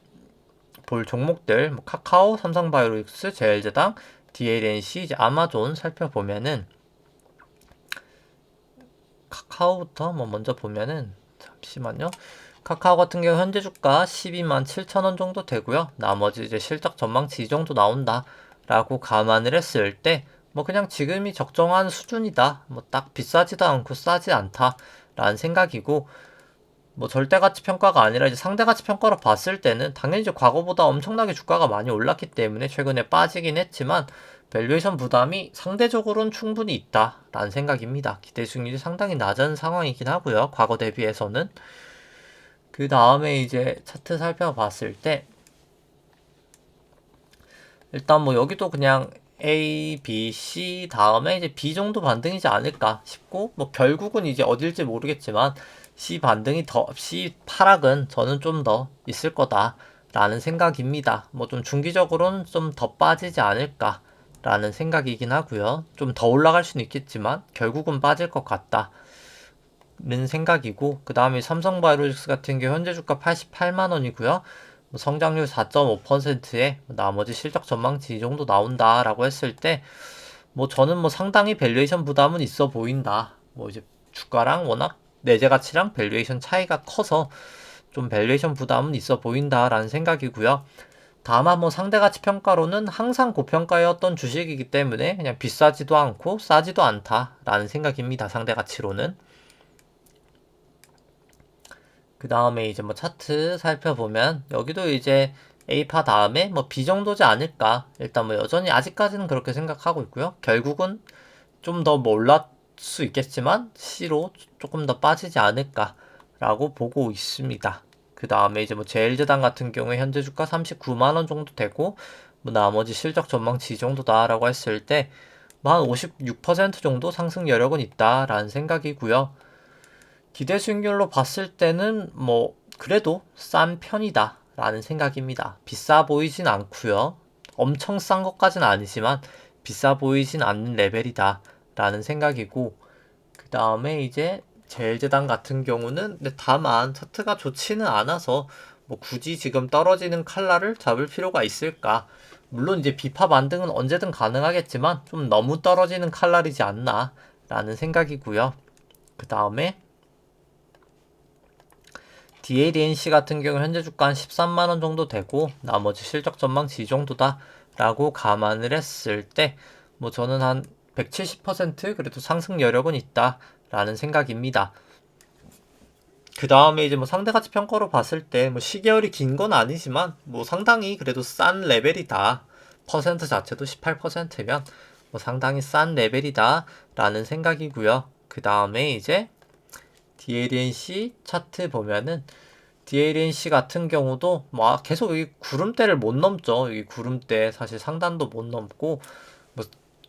볼 종목들 뭐 카카오, 삼성바이오로직스, 제일제당, DLNC, 이제 아마존 살펴보면은, 카카오부터 뭐 먼저 보면은, 잠시만요. 카카오 같은 경우 현재 주가 12만 7천 원 정도 되고요. 나머지 이제 실적 전망치 이 정도 나온다 라고 감안을 했을 때 뭐 그냥 지금이 적정한 수준이다. 뭐 딱 비싸지도 않고 싸지 않다 라는 생각이고, 뭐 절대가치 평가가 아니라 이제 상대가치 평가로 봤을 때는 당연히 이제 과거보다 엄청나게 주가가 많이 올랐기 때문에 최근에 빠지긴 했지만 밸류에이션 부담이 상대적으로는 충분히 있다라는 생각입니다. 기대 수익률이 상당히 낮은 상황이긴 하고요. 과거 대비해서는. 그 다음에 이제 차트 살펴봤을 때 일단 뭐 여기도 그냥 A, B, C 다음에 이제 B 정도 반등이지 않을까 싶고, 뭐 결국은 이제 어딜지 모르겠지만 C 반등이 더, C 하락은 저는 좀 더 있을 거다 라는 생각입니다. 뭐 좀 중기적으로는 좀 더 빠지지 않을까 라는 생각이긴 하고요. 좀 더 올라갈 수는 있겠지만 결국은 빠질 것 같다 는 생각이고, 그 다음에 삼성바이오로직스 같은 경우 현재 주가 88만원이고요. 성장률 4.5%에 나머지 실적 전망치 이 정도 나온다라고 했을 때, 뭐 저는 뭐 상당히 밸류에이션 부담은 있어 보인다. 뭐 이제 주가랑 워낙 내재 가치랑 밸류에이션 차이가 커서 좀 밸류에이션 부담은 있어 보인다라는 생각이고요. 다만 뭐 상대 가치 평가로는 항상 고평가였던 주식이기 때문에 그냥 비싸지도 않고 싸지도 않다라는 생각입니다. 상대 가치로는. 그 다음에 이제 뭐 차트 살펴보면 여기도 이제 A파 다음에 뭐 B 정도지 않을까. 일단 뭐 여전히 아직까지는 그렇게 생각하고 있고요. 결국은 좀 더 뭐 올랐을 수 있겠지만 C로 조금 더 빠지지 않을까 라고 보고 있습니다. 그 다음에 이제 뭐 제일제당 같은 경우에 현재 주가 39만원 정도 되고, 뭐 나머지 실적 전망치 이 정도다 라고 했을 때 뭐 한 56% 정도 상승 여력은 있다라는 생각이고요. 기대 수익률로 봤을 때는 뭐 그래도 싼 편이다 라는 생각입니다. 비싸 보이진 않고요. 엄청 싼 것까지는 아니지만 비싸 보이진 않는 레벨이다 라는 생각이고, 그 다음에 이제 제일제당 같은 경우는 근데 다만 차트가 좋지는 않아서 뭐 굳이 지금 떨어지는 칼라를 잡을 필요가 있을까. 물론 이제 비파 반등은 언제든 가능하겠지만 좀 너무 떨어지는 칼날이지 않나 라는 생각이고요. 그 다음에 DLNC 같은 경우 현재 주가 한 13만원 정도 되고 나머지 실적 전망치 이 정도다 라고 감안을 했을 때 뭐 저는 한 170% 그래도 상승 여력은 있다 라는 생각입니다. 그 다음에 이제 뭐 상대가치 평가로 봤을 때 뭐 시계열이 긴 건 아니지만 뭐 상당히 그래도 싼 레벨이다. 퍼센트 자체도 18%면 뭐 상당히 싼 레벨이다 라는 생각이고요. 그 다음에 이제 DLNC 차트 보면은 DLNC 같은 경우도 뭐 계속 여기 구름대를 못 넘죠. 여기 구름대 사실 상단도 못 넘고, 뭐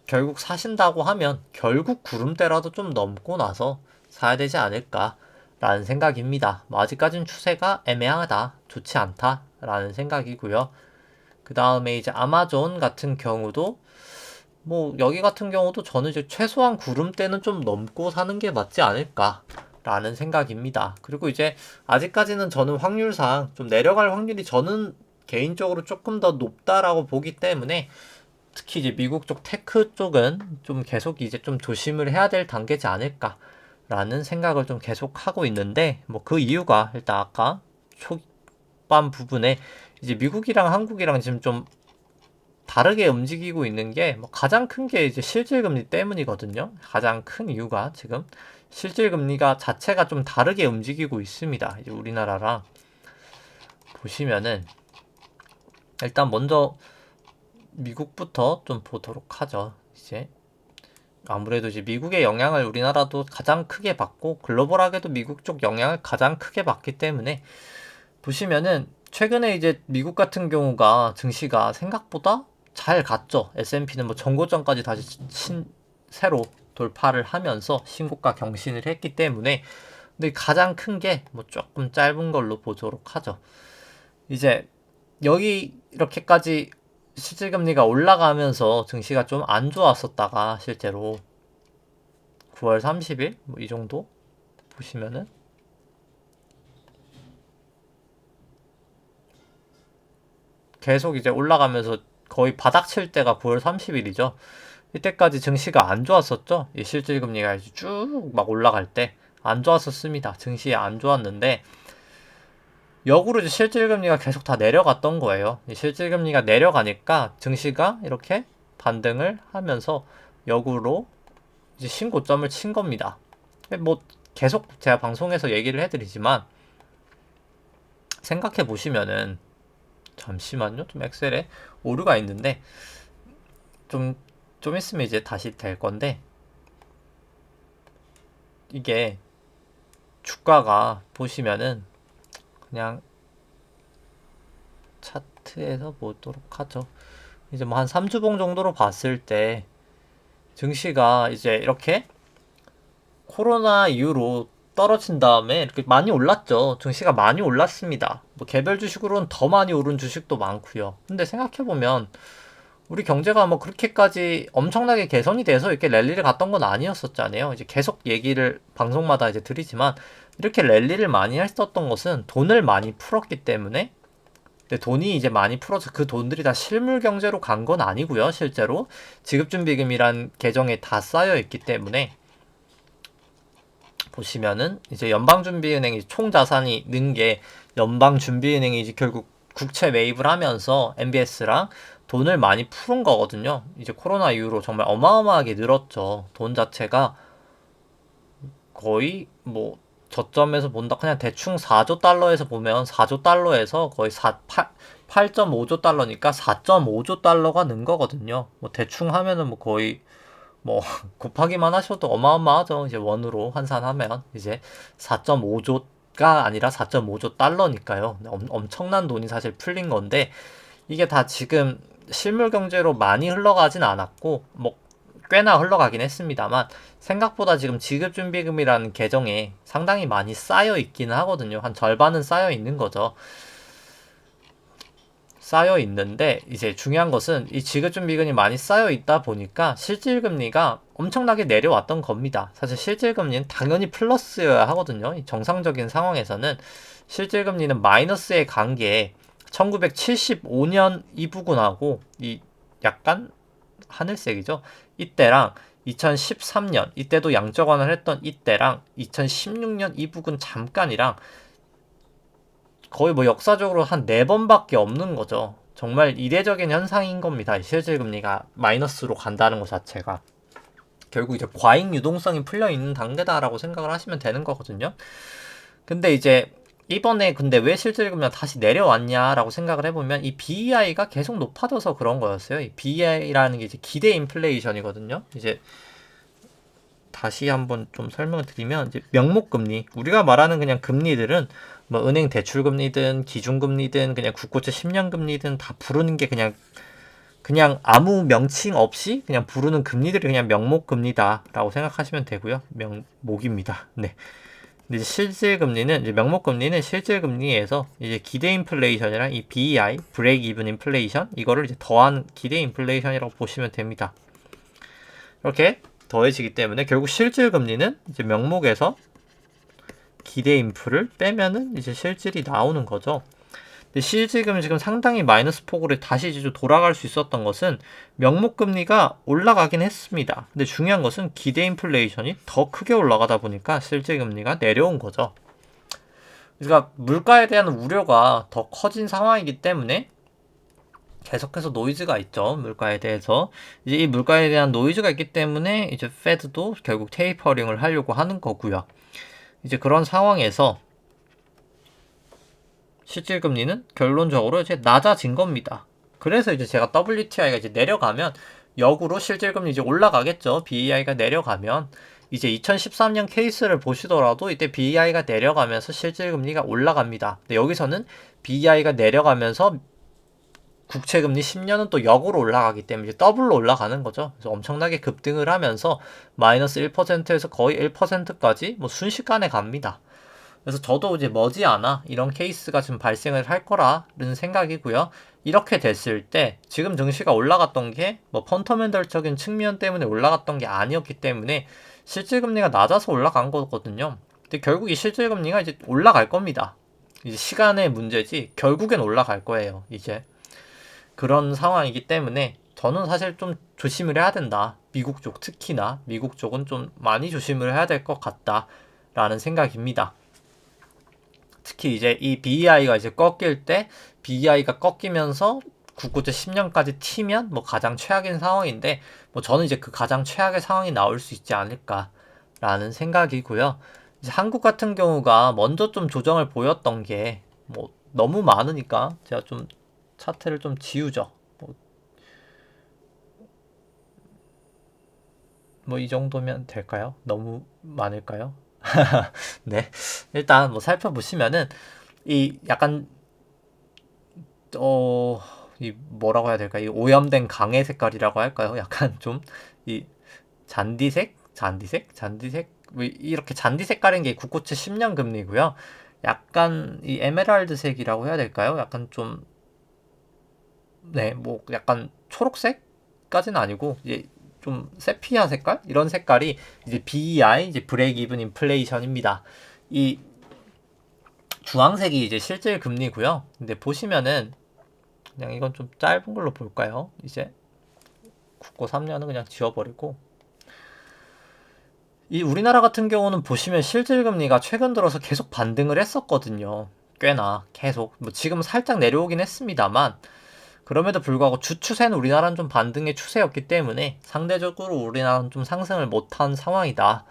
결국 사신다고 하면 결국 구름대라도 좀 넘고 나서 사야 되지 않을까 라는 생각입니다. 뭐 아직까지는 추세가 애매하다, 좋지 않다 라는 생각이고요. 그 다음에 이제 아마존 같은 경우도 뭐 여기 같은 경우도 저는 이제 최소한 구름대는 좀 넘고 사는 게 맞지 않을까 라는 생각입니다. 그리고 이제 아직까지는 저는 확률상 좀 내려갈 확률이 저는 개인적으로 조금 더 높다라고 보기 때문에 특히 이제 미국 쪽 테크 쪽은 좀 계속 이제 좀 조심을 해야 될 단계지 않을까 라는 생각을 좀 계속 하고 있는데, 뭐 그 이유가 일단 아까 초반 부분에 이제 미국이랑 한국이랑 지금 좀 다르게 움직이고 있는 게 뭐 가장 큰 게 이제 실질금리 때문이거든요. 가장 큰 이유가 지금 실질금리가 자체가 좀 다르게 움직이고 있습니다. 이제 우리나라랑 보시면은 일단 먼저 미국부터 좀 보도록 하죠. 이제 아무래도 이제 미국의 영향을 우리나라도 가장 크게 받고 글로벌하게도 미국 쪽 영향을 가장 크게 받기 때문에 보시면은 최근에 이제 미국 같은 경우가 증시가 생각보다 잘 갔죠. S&P는 뭐 전고점까지 다시 새로 돌파를 하면서 신고가 경신을 했기 때문에 근데 가장 큰 게 뭐 조금 짧은 걸로 보도록 하죠. 이제 여기 이렇게까지 실질금리가 올라가면서 증시가 좀 안 좋았었다가 실제로 9월 30일 뭐 이 정도 보시면은 계속 이제 올라가면서 거의 바닥 칠 때가 9월 30일이죠. 이때까지 증시가 안 좋았었죠. 이 실질금리가 쭉 막 올라갈 때 안 좋았었습니다. 증시에 안 좋았는데 역으로 이제 실질금리가 계속 다 내려갔던 거예요. 이 실질금리가 내려가니까 증시가 이렇게 반등을 하면서 역으로 이제 신고점을 친 겁니다. 뭐 계속 제가 방송에서 얘기를 해드리지만 생각해 보시면은 잠시만요. 좀 엑셀에 오류가 있는데 좀 있으면 이제 다시 될 건데 이게 주가가 보시면은 그냥 차트에서 보도록 하죠. 이제 뭐 한 3주봉 정도로 봤을 때 증시가 이제 이렇게 코로나 이후로 떨어진 다음에 이렇게 많이 올랐죠. 증시가 많이 올랐습니다. 뭐 개별 주식으로는 더 많이 오른 주식도 많고요. 근데 생각해보면 우리 경제가 뭐 그렇게까지 엄청나게 개선이 돼서 이렇게 랠리를 갔던 건 아니었었잖아요. 이제 계속 얘기를 방송마다 이제 드리지만 이렇게 랠리를 많이 했었던 것은 돈을 많이 풀었기 때문에 돈이 이제 많이 풀어서 그 돈들이 다 실물 경제로 간 건 아니고요. 실제로 지급준비금이란 계정에 다 쌓여 있기 때문에 보시면은 이제 연방준비은행이 총 자산이 는 게 연방준비은행이 이제 결국 국채 매입을 하면서 MBS랑 돈을 많이 푸른 거거든요. 이제 코로나 이후로 정말 어마어마하게 늘었죠. 돈 자체가 거의 뭐 저점에서 본다 그냥 대충 4조 달러에서 보면 4조 달러에서 거의 8.5조 달러니까 4.5조 달러가 는 거거든요. 뭐 대충 하면은 뭐 거의 뭐 곱하기만 하셔도 어마어마하죠. 이제 원으로 환산하면 이제 4.5조가 아니라 4.5조 달러니까요. 엄청난 돈이 사실 풀린 건데 이게 다 지금 실물 경제로 많이 흘러가진 않았고 뭐 꽤나 흘러가긴 했습니다만 생각보다 지금 지급준비금이라는 계정에 상당히 많이 쌓여 있기는 하거든요. 한 절반은 쌓여 있는 거죠. 쌓여 있는데 이제 중요한 것은 이 지급준비금이 많이 쌓여 있다 보니까 실질금리가 엄청나게 내려왔던 겁니다. 사실 실질금리는 당연히 플러스여야 하거든요. 이 정상적인 상황에서는 실질금리는 마이너스에 간 게 1975년 이 부근하고 이 약간 하늘색이죠. 이때랑 2013년 이때도 양적 완화를 했던 이때랑 2016년 이 부근 잠깐이랑 거의 뭐 역사적으로 한 4번밖에 없는 거죠. 정말 이례적인 현상인 겁니다. 실질금리가 마이너스로 간다는 것 자체가. 결국 이제 과잉 유동성이 풀려 있는 단계다라고 생각을 하시면 되는 거거든요. 근데 이제 이번에 근데 왜 실질금리가 다시 내려왔냐라고 생각을 해보면 이 BEI가 계속 높아져서 그런 거였어요. 이 BEI라는 게 이제 기대 인플레이션이거든요. 이제 다시 한번 좀 설명을 드리면 이제 명목금리 우리가 말하는 그냥 금리들은 뭐 은행 대출금리든 기준금리든 그냥 국고채 10년금리든 다 부르는 게 그냥 아무 명칭 없이 그냥 부르는 금리들이 그냥 명목금리다라고 생각하시면 되고요. 명목입니다. 네. 근데 이제 실질금리는 이제 명목금리는 실질금리에서 이제 기대 인플레이션이랑 이 BEI 브레이크 이븐 인플레이션 이거를 이제 더한 기대 인플레이션이라고 보시면 됩니다. 이렇게 더해지기 때문에 결국 실질금리는 이제 명목에서 기대 인플을 빼면은 이제 실질이 나오는 거죠. 근데 실질금리 지금 상당히 마이너스 폭으로 다시 이제 좀 돌아갈 수 있었던 것은 명목금리가 올라가긴 했습니다. 근데 중요한 것은 기대 인플레이션이 더 크게 올라가다 보니까 실질금리가 내려온 거죠. 그러니까 물가에 대한 우려가 더 커진 상황이기 때문에 계속해서 노이즈가 있죠. 물가에 대해서. 이제 이 물가에 대한 노이즈가 있기 때문에 이제 페드도 결국 테이퍼링을 하려고 하는 거고요. 이제 그런 상황에서 실질금리는 결론적으로 이제 낮아진 겁니다. 그래서 이제 제가 WTI가 이제 내려가면 역으로 실질금리 이제 올라가겠죠. BEI가 내려가면 이제 2013년 케이스를 보시더라도 이때 BEI가 내려가면서 실질금리가 올라갑니다. 근데 여기서는 BEI가 내려가면서 국채금리 10년은 또 역으로 올라가기 때문에 이제 더블로 올라가는 거죠. 그래서 엄청나게 급등을 하면서 마이너스 1%에서 거의 1%까지 뭐 순식간에 갑니다. 그래서 저도 이제 머지않아 이런 케이스가 좀 발생을 할 거라는 생각이고요. 이렇게 됐을 때 지금 증시가 올라갔던 게 뭐 펀더멘털적인 측면 때문에 올라갔던 게 아니었기 때문에 실질금리가 낮아서 올라간 거거든요. 근데 결국 이 실질금리가 이제 올라갈 겁니다. 이제 시간의 문제지 결국엔 올라갈 거예요. 이제 그런 상황이기 때문에 저는 사실 좀 조심을 해야 된다. 미국 쪽 특히나 미국 쪽은 좀 많이 조심을 해야 될 것 같다라는 생각입니다. 특히 이제 이 BEI가 이제 꺾일 때 BEI가 꺾이면서 국고채 10년까지 튀면 뭐 가장 최악인 상황인데 뭐 저는 이제 그 가장 최악의 상황이 나올 수 있지 않을까라는 생각이고요. 이제 한국 같은 경우가 먼저 좀 조정을 보였던 게 뭐 너무 많으니까 제가 좀 차트를 좀 지우죠. 뭐 이 정도면 될까요? 너무 많을까요? 네. 일단 뭐 살펴보시면은 이 약간 이 뭐라고 해야 될까? 이 오염된 강의 색깔이라고 할까요? 약간 좀 이 잔디색 뭐 이렇게 잔디 색깔인 게 국고채 10년 금리고요. 약간 이 에메랄드색이라고 해야 될까요? 약간 좀 네, 뭐 약간 초록색까지는 아니고 이제 좀 세피아 색깔 이런 색깔이 이제 BEI 이제 브레이크 이븐 인플레이션입니다. 이 주황색이 이제 실질 금리고요. 근데 보시면은 그냥 이건 좀 짧은 걸로 볼까요? 이제 국고 3년은 그냥 지워버리고 이 우리나라 같은 경우는 보시면 실질 금리가 최근 들어서 계속 반등을 했었거든요. 꽤나 계속 뭐 지금 살짝 내려오긴 했습니다만 그럼에도 불구하고 주추세는 우리나라는 좀 반등의 추세였기 때문에 상대적으로 우리나라는 좀 상승을 못한 상황이다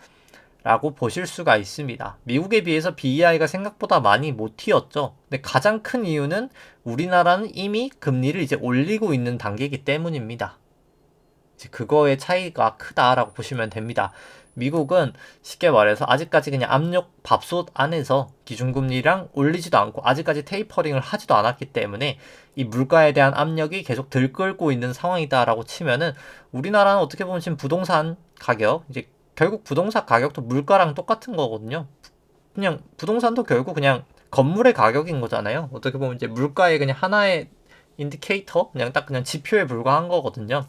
라고 보실 수가 있습니다. 미국에 비해서 BEI가 생각보다 많이 못 튀었죠. 근데 가장 큰 이유는 우리나라는 이미 금리를 이제 올리고 있는 단계이기 때문입니다. 이제 그거의 차이가 크다라고 보시면 됩니다. 미국은 쉽게 말해서 아직까지 그냥 압력 밥솥 안에서 기준금리랑 올리지도 않고 아직까지 테이퍼링을 하지도 않았기 때문에 이 물가에 대한 압력이 계속 들끓고 있는 상황이다라고 치면은 우리나라는 어떻게 보면 지금 부동산 가격 이제 결국 부동산 가격도 물가랑 똑같은 거거든요. 그냥 부동산도 결국 그냥 건물의 가격인 거잖아요. 어떻게 보면 이제 물가의 그냥 하나의 인디케이터 그냥 딱 그냥 지표에 불과한 거거든요.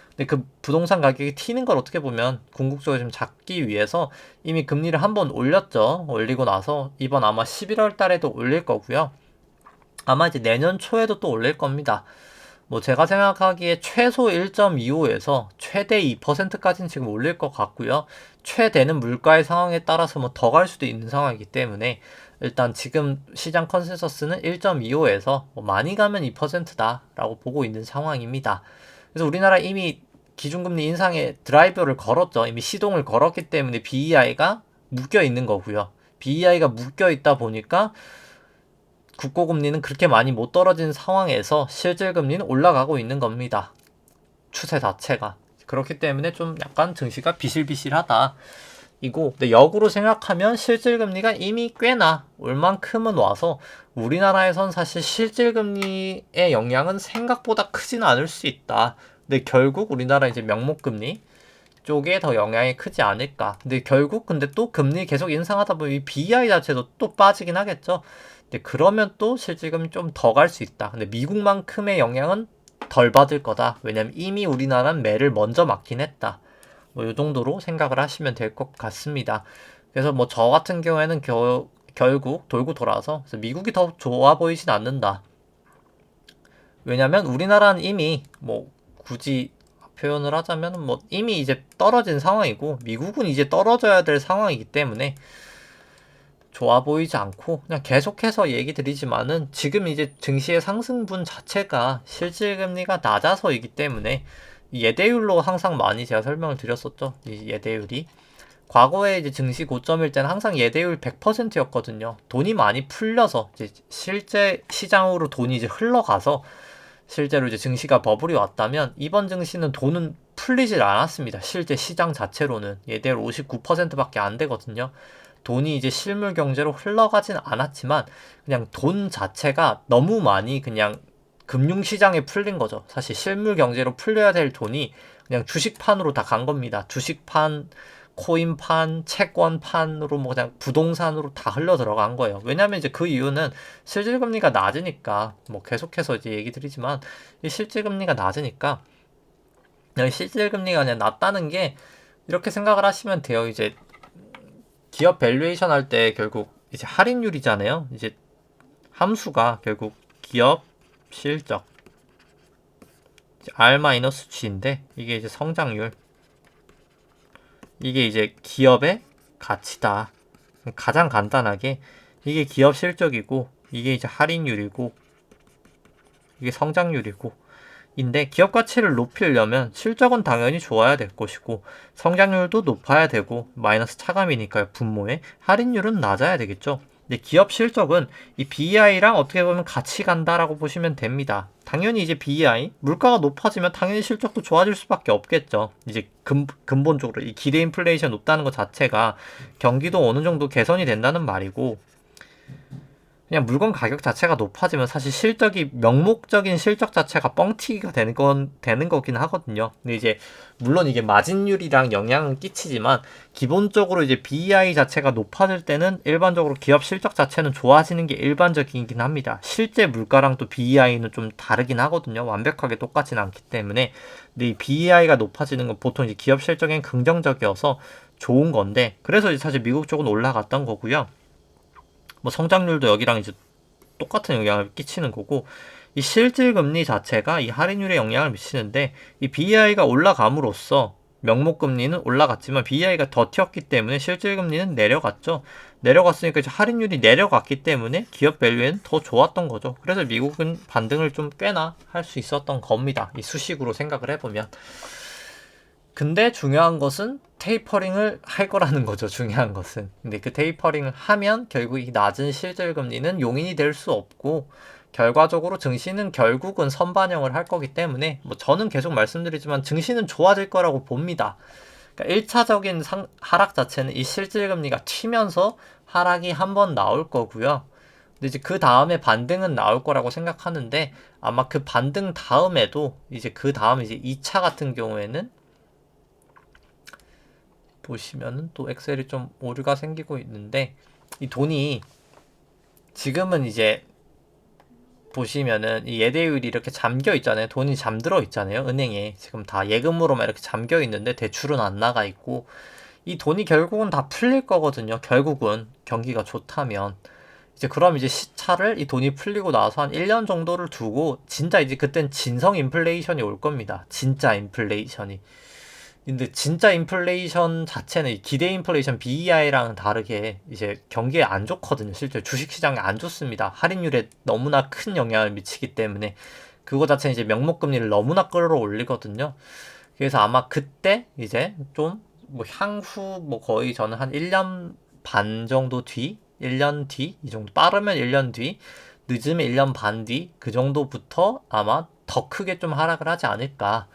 근데 그 부동산 가격이 튀는 걸 어떻게 보면 궁극적으로 좀 잡기 위해서 이미 금리를 한번 올렸죠. 올리고 나서 이번 아마 11월 달에도 올릴 거고요. 아마 이제 내년 초에도 또 올릴 겁니다. 뭐 제가 생각하기에 최소 1.25에서 최대 2%까지는 지금 올릴 것 같고요. 최대는 물가의 상황에 따라서 뭐 더 갈 수도 있는 상황이기 때문에 일단 지금 시장 컨센서스는 1.25에서 뭐 많이 가면 2%다라고 보고 있는 상황입니다. 그래서 우리나라 이미 기준금리 인상에 드라이버를 걸었죠. 이미 시동을 걸었기 때문에 BEI가 묶여 있는 거고요. BEI가 묶여 있다 보니까 국고금리는 그렇게 많이 못 떨어진 상황에서 실질금리는 올라가고 있는 겁니다. 추세 자체가. 그렇기 때문에 좀 약간 증시가 비실비실하다. 이고 근데 역으로 생각하면 실질금리가 이미 꽤나 올 만큼은 와서 우리나라에선 사실 실질금리의 영향은 생각보다 크지는 않을 수 있다. 근데 결국 우리나라 이제 명목금리 쪽에 더 영향이 크지 않을까. 근데 결국 근데 또 금리 계속 인상하다 보면 이 BI 자체도 또 빠지긴 하겠죠. 근데 그러면 또 실질금리 좀 더 갈 수 있다. 근데 미국만큼의 영향은 덜 받을 거다. 왜냐면 이미 우리나라는 매를 먼저 맞긴 했다. 뭐 이 정도로 생각을 하시면 될 것 같습니다. 그래서 뭐 저 같은 경우에는 결국 돌고 돌아서 미국이 더 좋아 보이진 않는다. 왜냐면 우리나라는 이미 뭐 굳이 표현을 하자면 뭐 이미 이제 떨어진 상황이고 미국은 이제 떨어져야 될 상황이기 때문에 좋아 보이지 않고 그냥 계속해서 얘기 드리지만은 지금 이제 증시의 상승분 자체가 실질금리가 낮아서이기 때문에 예대율로 항상 많이 제가 설명을 드렸었죠. 이 예대율이 과거에 이제 증시 고점일 때는 항상 예대율 100%였거든요. 돈이 많이 풀려서 이제 실제 시장으로 돈이 이제 흘러가서 실제로 이제 증시가 버블이 왔다면 이번 증시는 돈은 풀리질 않았습니다. 실제 시장 자체로는 예대율 59%밖에 안 되거든요. 돈이 이제 실물 경제로 흘러가진 않았지만 그냥 돈 자체가 너무 많이 그냥 금융시장에 풀린 거죠. 사실 실물 경제로 풀려야 될 돈이 그냥 주식판으로 다 간 겁니다. 주식판, 코인판, 채권판으로 뭐 그냥 부동산으로 다 흘러 들어간 거예요. 왜냐면 이제 그 이유는 실질금리가 낮으니까, 뭐 계속해서 이제 얘기 드리지만 이 실질금리가 낮으니까 실질금리가 그냥 낮다는 게 이렇게 생각을 하시면 돼요. 이제 기업 밸류에이션 할 때 결국 이제 할인율이잖아요. 이제 함수가 결국 기업 실적 R-G인데 이게 이제 성장률, 이게 이제 기업의 가치다. 가장 간단하게 이게 기업 실적이고 이게 이제 할인율이고 이게 성장률이고 인데 기업 가치를 높이려면 실적은 당연히 좋아야 될 것이고 성장률도 높아야 되고 마이너스 차감이니까요. 분모에 할인율은 낮아야 되겠죠. 근데 기업 실적은 이 BEI랑 어떻게 보면 같이 간다라고 보시면 됩니다. 당연히 이제 BEI 물가가 높아지면 당연히 실적도 좋아질 수밖에 없겠죠. 이제 근본적으로 이 기대 인플레이션 높다는 것 자체가 경기도 어느 정도 개선이 된다는 말이고, 그냥 물건 가격 자체가 높아지면 사실 실적이 명목적인 실적 자체가 뻥튀기가 되는 거긴 하거든요. 근데 이제 물론 이게 마진율이랑 영향은 끼치지만 기본적으로 이제 BEI 자체가 높아질 때는 일반적으로 기업 실적 자체는 좋아지는 게 일반적이긴 합니다. 실제 물가랑 또 BEI는 좀 다르긴 하거든요. 완벽하게 똑같지는 않기 때문에. 근데 이 BEI가 높아지는 건 보통 이제 기업 실적엔 긍정적이어서 좋은 건데, 그래서 이제 사실 미국 쪽은 올라갔던 거고요. 뭐 성장률도 여기랑 이제 똑같은 영향을 끼치는 거고, 이 실질금리 자체가 이 할인율에 영향을 미치는데 이 BEI가 올라감으로써 명목금리는 올라갔지만 BEI가 더 튀었기 때문에 실질금리는 내려갔죠. 내려갔으니까 이제 할인율이 내려갔기 때문에 기업 밸류에는 더 좋았던 거죠. 그래서 미국은 반등을 좀 꽤나 할 수 있었던 겁니다. 이 수식으로 생각을 해보면. 근데 중요한 것은 테이퍼링을 할 거라는 거죠. 중요한 것은. 근데 그 테이퍼링을 하면 결국 이 낮은 실질금리는 용인이 될 수 없고, 결과적으로 증시는 결국은 선반영을 할 거기 때문에 뭐 저는 계속 말씀드리지만 증시는 좋아질 거라고 봅니다. 그러니까 1차적인 하락 자체는 이 실질금리가 튀면서 하락이 한번 나올 거고요. 근데 이제 그 다음에 반등은 나올 거라고 생각하는데, 아마 그 반등 다음에도 이제 그 다음 이제 2차 같은 경우에는 보시면은 또 엑셀이 좀 오류가 생기고 있는데, 이 돈이 지금은 이제 보시면은 이 예대율이 이렇게 잠겨 있잖아요. 돈이 잠들어 있잖아요. 은행에 지금 다 예금으로만 이렇게 잠겨 있는데 대출은 안 나가 있고, 이 돈이 결국은 다 풀릴 거거든요. 결국은 경기가 좋다면 이제 그럼 이제 시차를 이 돈이 풀리고 나서 한 1년 정도를 두고 진짜 이제 그땐 진성 인플레이션이 올 겁니다. 진짜 인플레이션이. 근데 진짜 인플레이션 자체는 기대 인플레이션 BEI랑 다르게 이제 경기에 안 좋거든요. 실제 주식시장에 안 좋습니다. 할인율에 너무나 큰 영향을 미치기 때문에 그거 자체는 이제 명목금리를 너무나 끌어올리거든요. 그래서 아마 그때 이제 좀 뭐 향후 뭐 거의 저는 한 1년 반 정도 뒤, 1년 뒤, 이 정도 빠르면 1년 뒤, 늦으면 1년 반 뒤, 그 정도부터 아마 더 크게 좀 하락을 하지 않을까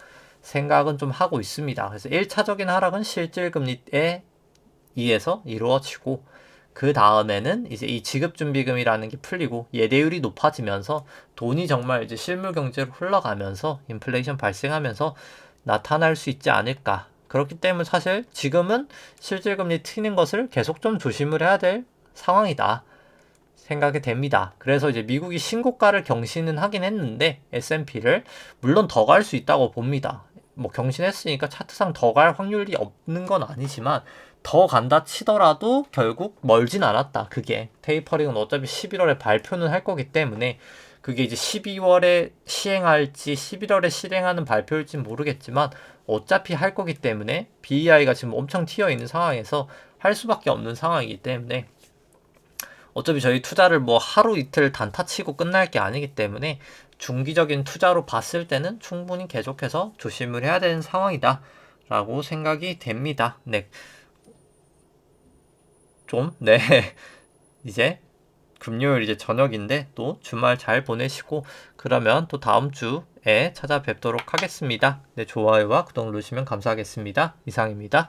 생각은 좀 하고 있습니다. 그래서 1차적인 하락은 실질금리에 의해서 이루어지고, 그 다음에는 이제 이 지급준비금이라는 게 풀리고 예대율이 높아지면서 돈이 정말 이제 실물 경제로 흘러가면서 인플레이션 발생하면서 나타날 수 있지 않을까. 그렇기 때문에 사실 지금은 실질금리 튀는 것을 계속 좀 조심을 해야 될 상황이다 생각이 됩니다. 그래서 이제 미국이 신고가를 경신은 하긴 했는데 S&P를 물론 더 갈 수 있다고 봅니다. 뭐 경신했으니까 차트상 더 갈 확률이 없는 건 아니지만 더 간다 치더라도 결국 멀진 않았다. 그게 테이퍼링은 어차피 11월에 발표는 할 거기 때문에 그게 이제 12월에 시행할지 11월에 실행하는 발표일지 모르겠지만 어차피 할 거기 때문에 BEI가 지금 엄청 튀어 있는 상황에서 할 수밖에 없는 상황이기 때문에 어차피 저희 투자를 뭐 하루 이틀 단타 치고 끝날 게 아니기 때문에 중기적인 투자로 봤을 때는 충분히 계속해서 조심을 해야 되는 상황이다 라고 생각이 됩니다. 네. 네. 이제 금요일 이제 저녁인데 또 주말 잘 보내시고 그러면 또 다음 주에 찾아뵙도록 하겠습니다. 네, 좋아요와 구독 누르시면 감사하겠습니다. 이상입니다.